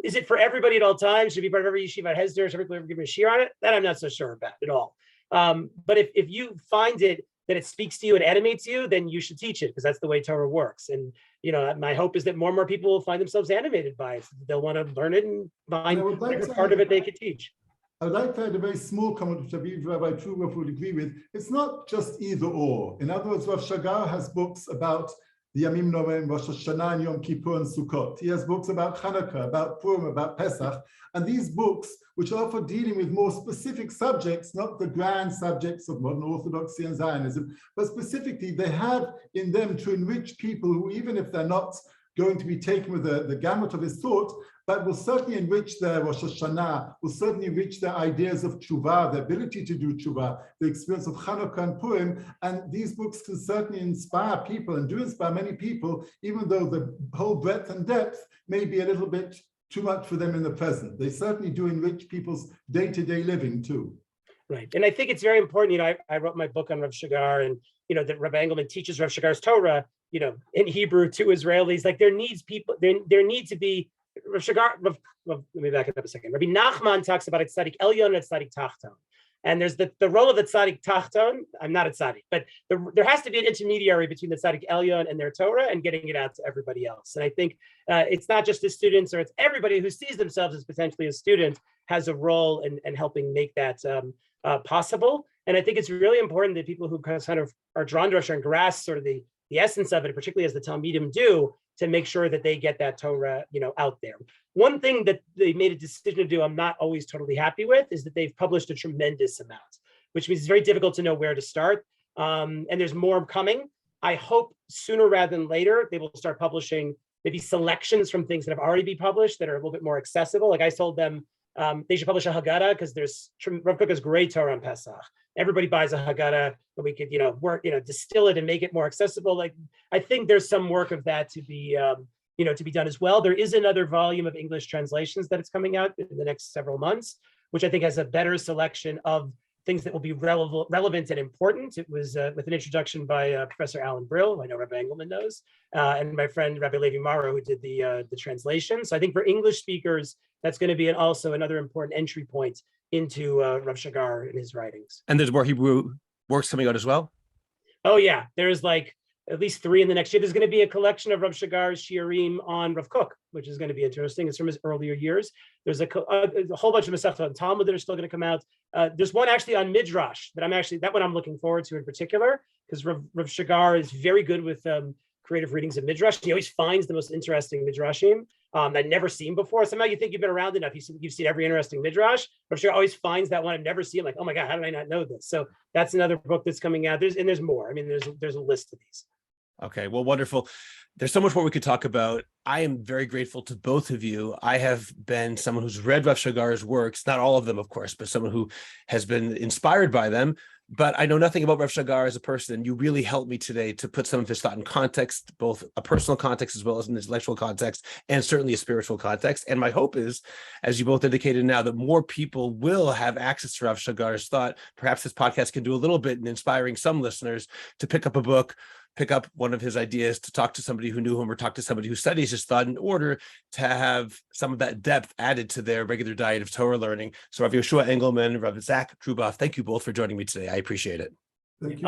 S3: Is it for everybody at all times? Should it be part of every yeshiva Hesder? Should everybody give a shir on it? That I'm not so sure about at all. But if you find it that it speaks to you and animates you, then you should teach it, because that's the way Torah works. And my hope is that more and more people will find themselves animated by it. They'll want to learn it and find whatever part of it they could teach.
S2: I would like to add a very small comment, which I believe Rabbi Truboff would agree with. It's not just either or. In other words, Rav Shagar has books about the Yamim Noem, Rosh Hashanah, Yom Kippur, and Sukkot. He has books about Hanukkah, about Purim, about Pesach. And these books, which are for dealing with more specific subjects, not the grand subjects of modern Orthodoxy and Zionism, but specifically they have in them to enrich people who, even if they're not going to be taken with the gamut of his thought, but will certainly enrich their Rosh Hashanah, will certainly enrich their ideas of tshuva, their ability to do tshuva, the experience of Hanukkah and Purim. And these books can certainly inspire people and do inspire many people, even though the whole breadth and depth may be a little bit too much for them in the present. They certainly do enrich people's day-to-day living too.
S3: Right. And I think it's very important, I wrote my book on Rav Shagar, and, that Rabbi Engelman teaches Rav Shagar's Torah, in Hebrew to Israelis. Like, there need to be Rav Shagar, let me back it up a second. Rabbi Nachman talks about a tzaddik elyon and a tzaddik tachton. And there's the role of the tzaddik tachton. I'm not a tzaddik, but there has to be an intermediary between the tzaddik elyon and their Torah and getting it out to everybody else. And I think it's not just the students, or it's everybody who sees themselves as potentially a student has a role in helping make that possible. And I think it's really important that people who kind of are drawn to Rav Shagar and grasp sort of the essence of it, particularly as the Talmidim do, to make sure that they get that Torah, out there. One thing that they made a decision to do, I'm not always totally happy with, is that they've published a tremendous amount, which means it's very difficult to know where to start. And there's more coming. I hope sooner rather than later, they will start publishing maybe selections from things that have already been published that are a little bit more accessible. Like, I told them they should publish a Haggadah, because there's Rav Kook's great Torah on Pesach. Everybody buys a Haggadah, and we could, work, distill it and make it more accessible. Like, I think there's some work of that to be, to be done as well. There is another volume of English translations that is coming out in the next several months, which I think has a better selection of things that will be relevant and important. It was with an introduction by Professor Alan Brill, who I know Rabbi Engelman knows, and my friend Rabbi Levi Morrow, who did the translation. So I think for English speakers, that's going to be also another important entry point into Rav Shagar and his writings.
S1: And there's more Hebrew works coming out as well?
S3: Oh yeah, there's like at least 3 in the next year. There's going to be a collection of Rav Shagar's shiurim on Rav Kook, which is going to be interesting. It's from his earlier years. There's a whole bunch of stuff on Talmud that are still going to come out. There's one actually on Midrash that one I'm looking forward to in particular, because Rav Shagar is very good with creative readings of Midrash. He always finds the most interesting Midrashim I'd never seen before. Somehow you think you've been around enough, you've seen every interesting Midrash. Rav Shagar always finds that one I've never seen. Like, oh my God, how did I not know this? So that's another book that's coming out. There's more. I mean, there's a list of these.
S1: Okay, well, wonderful. There's so much more we could talk about. I am very grateful to both of you. I have been someone who's read Rav Shagar's works, not all of them, of course, but someone who has been inspired by them. But I know nothing about Rav Shagar as a person. You really helped me today to put some of his thought in context, both a personal context as well as an intellectual context, and certainly a spiritual context. And my hope is, as you both indicated now, that more people will have access to Rav Shagar's thought. Perhaps this podcast can do a little bit in inspiring some listeners to pick up a book, pick up one of his ideas, to talk to somebody who knew him or talk to somebody who studies his thought, in order to have some of that depth added to their regular diet of Torah learning. So Rav Yehoshua Engelman, Rav Zach Truboff, thank you both for joining me today. I appreciate it.
S2: Thank you.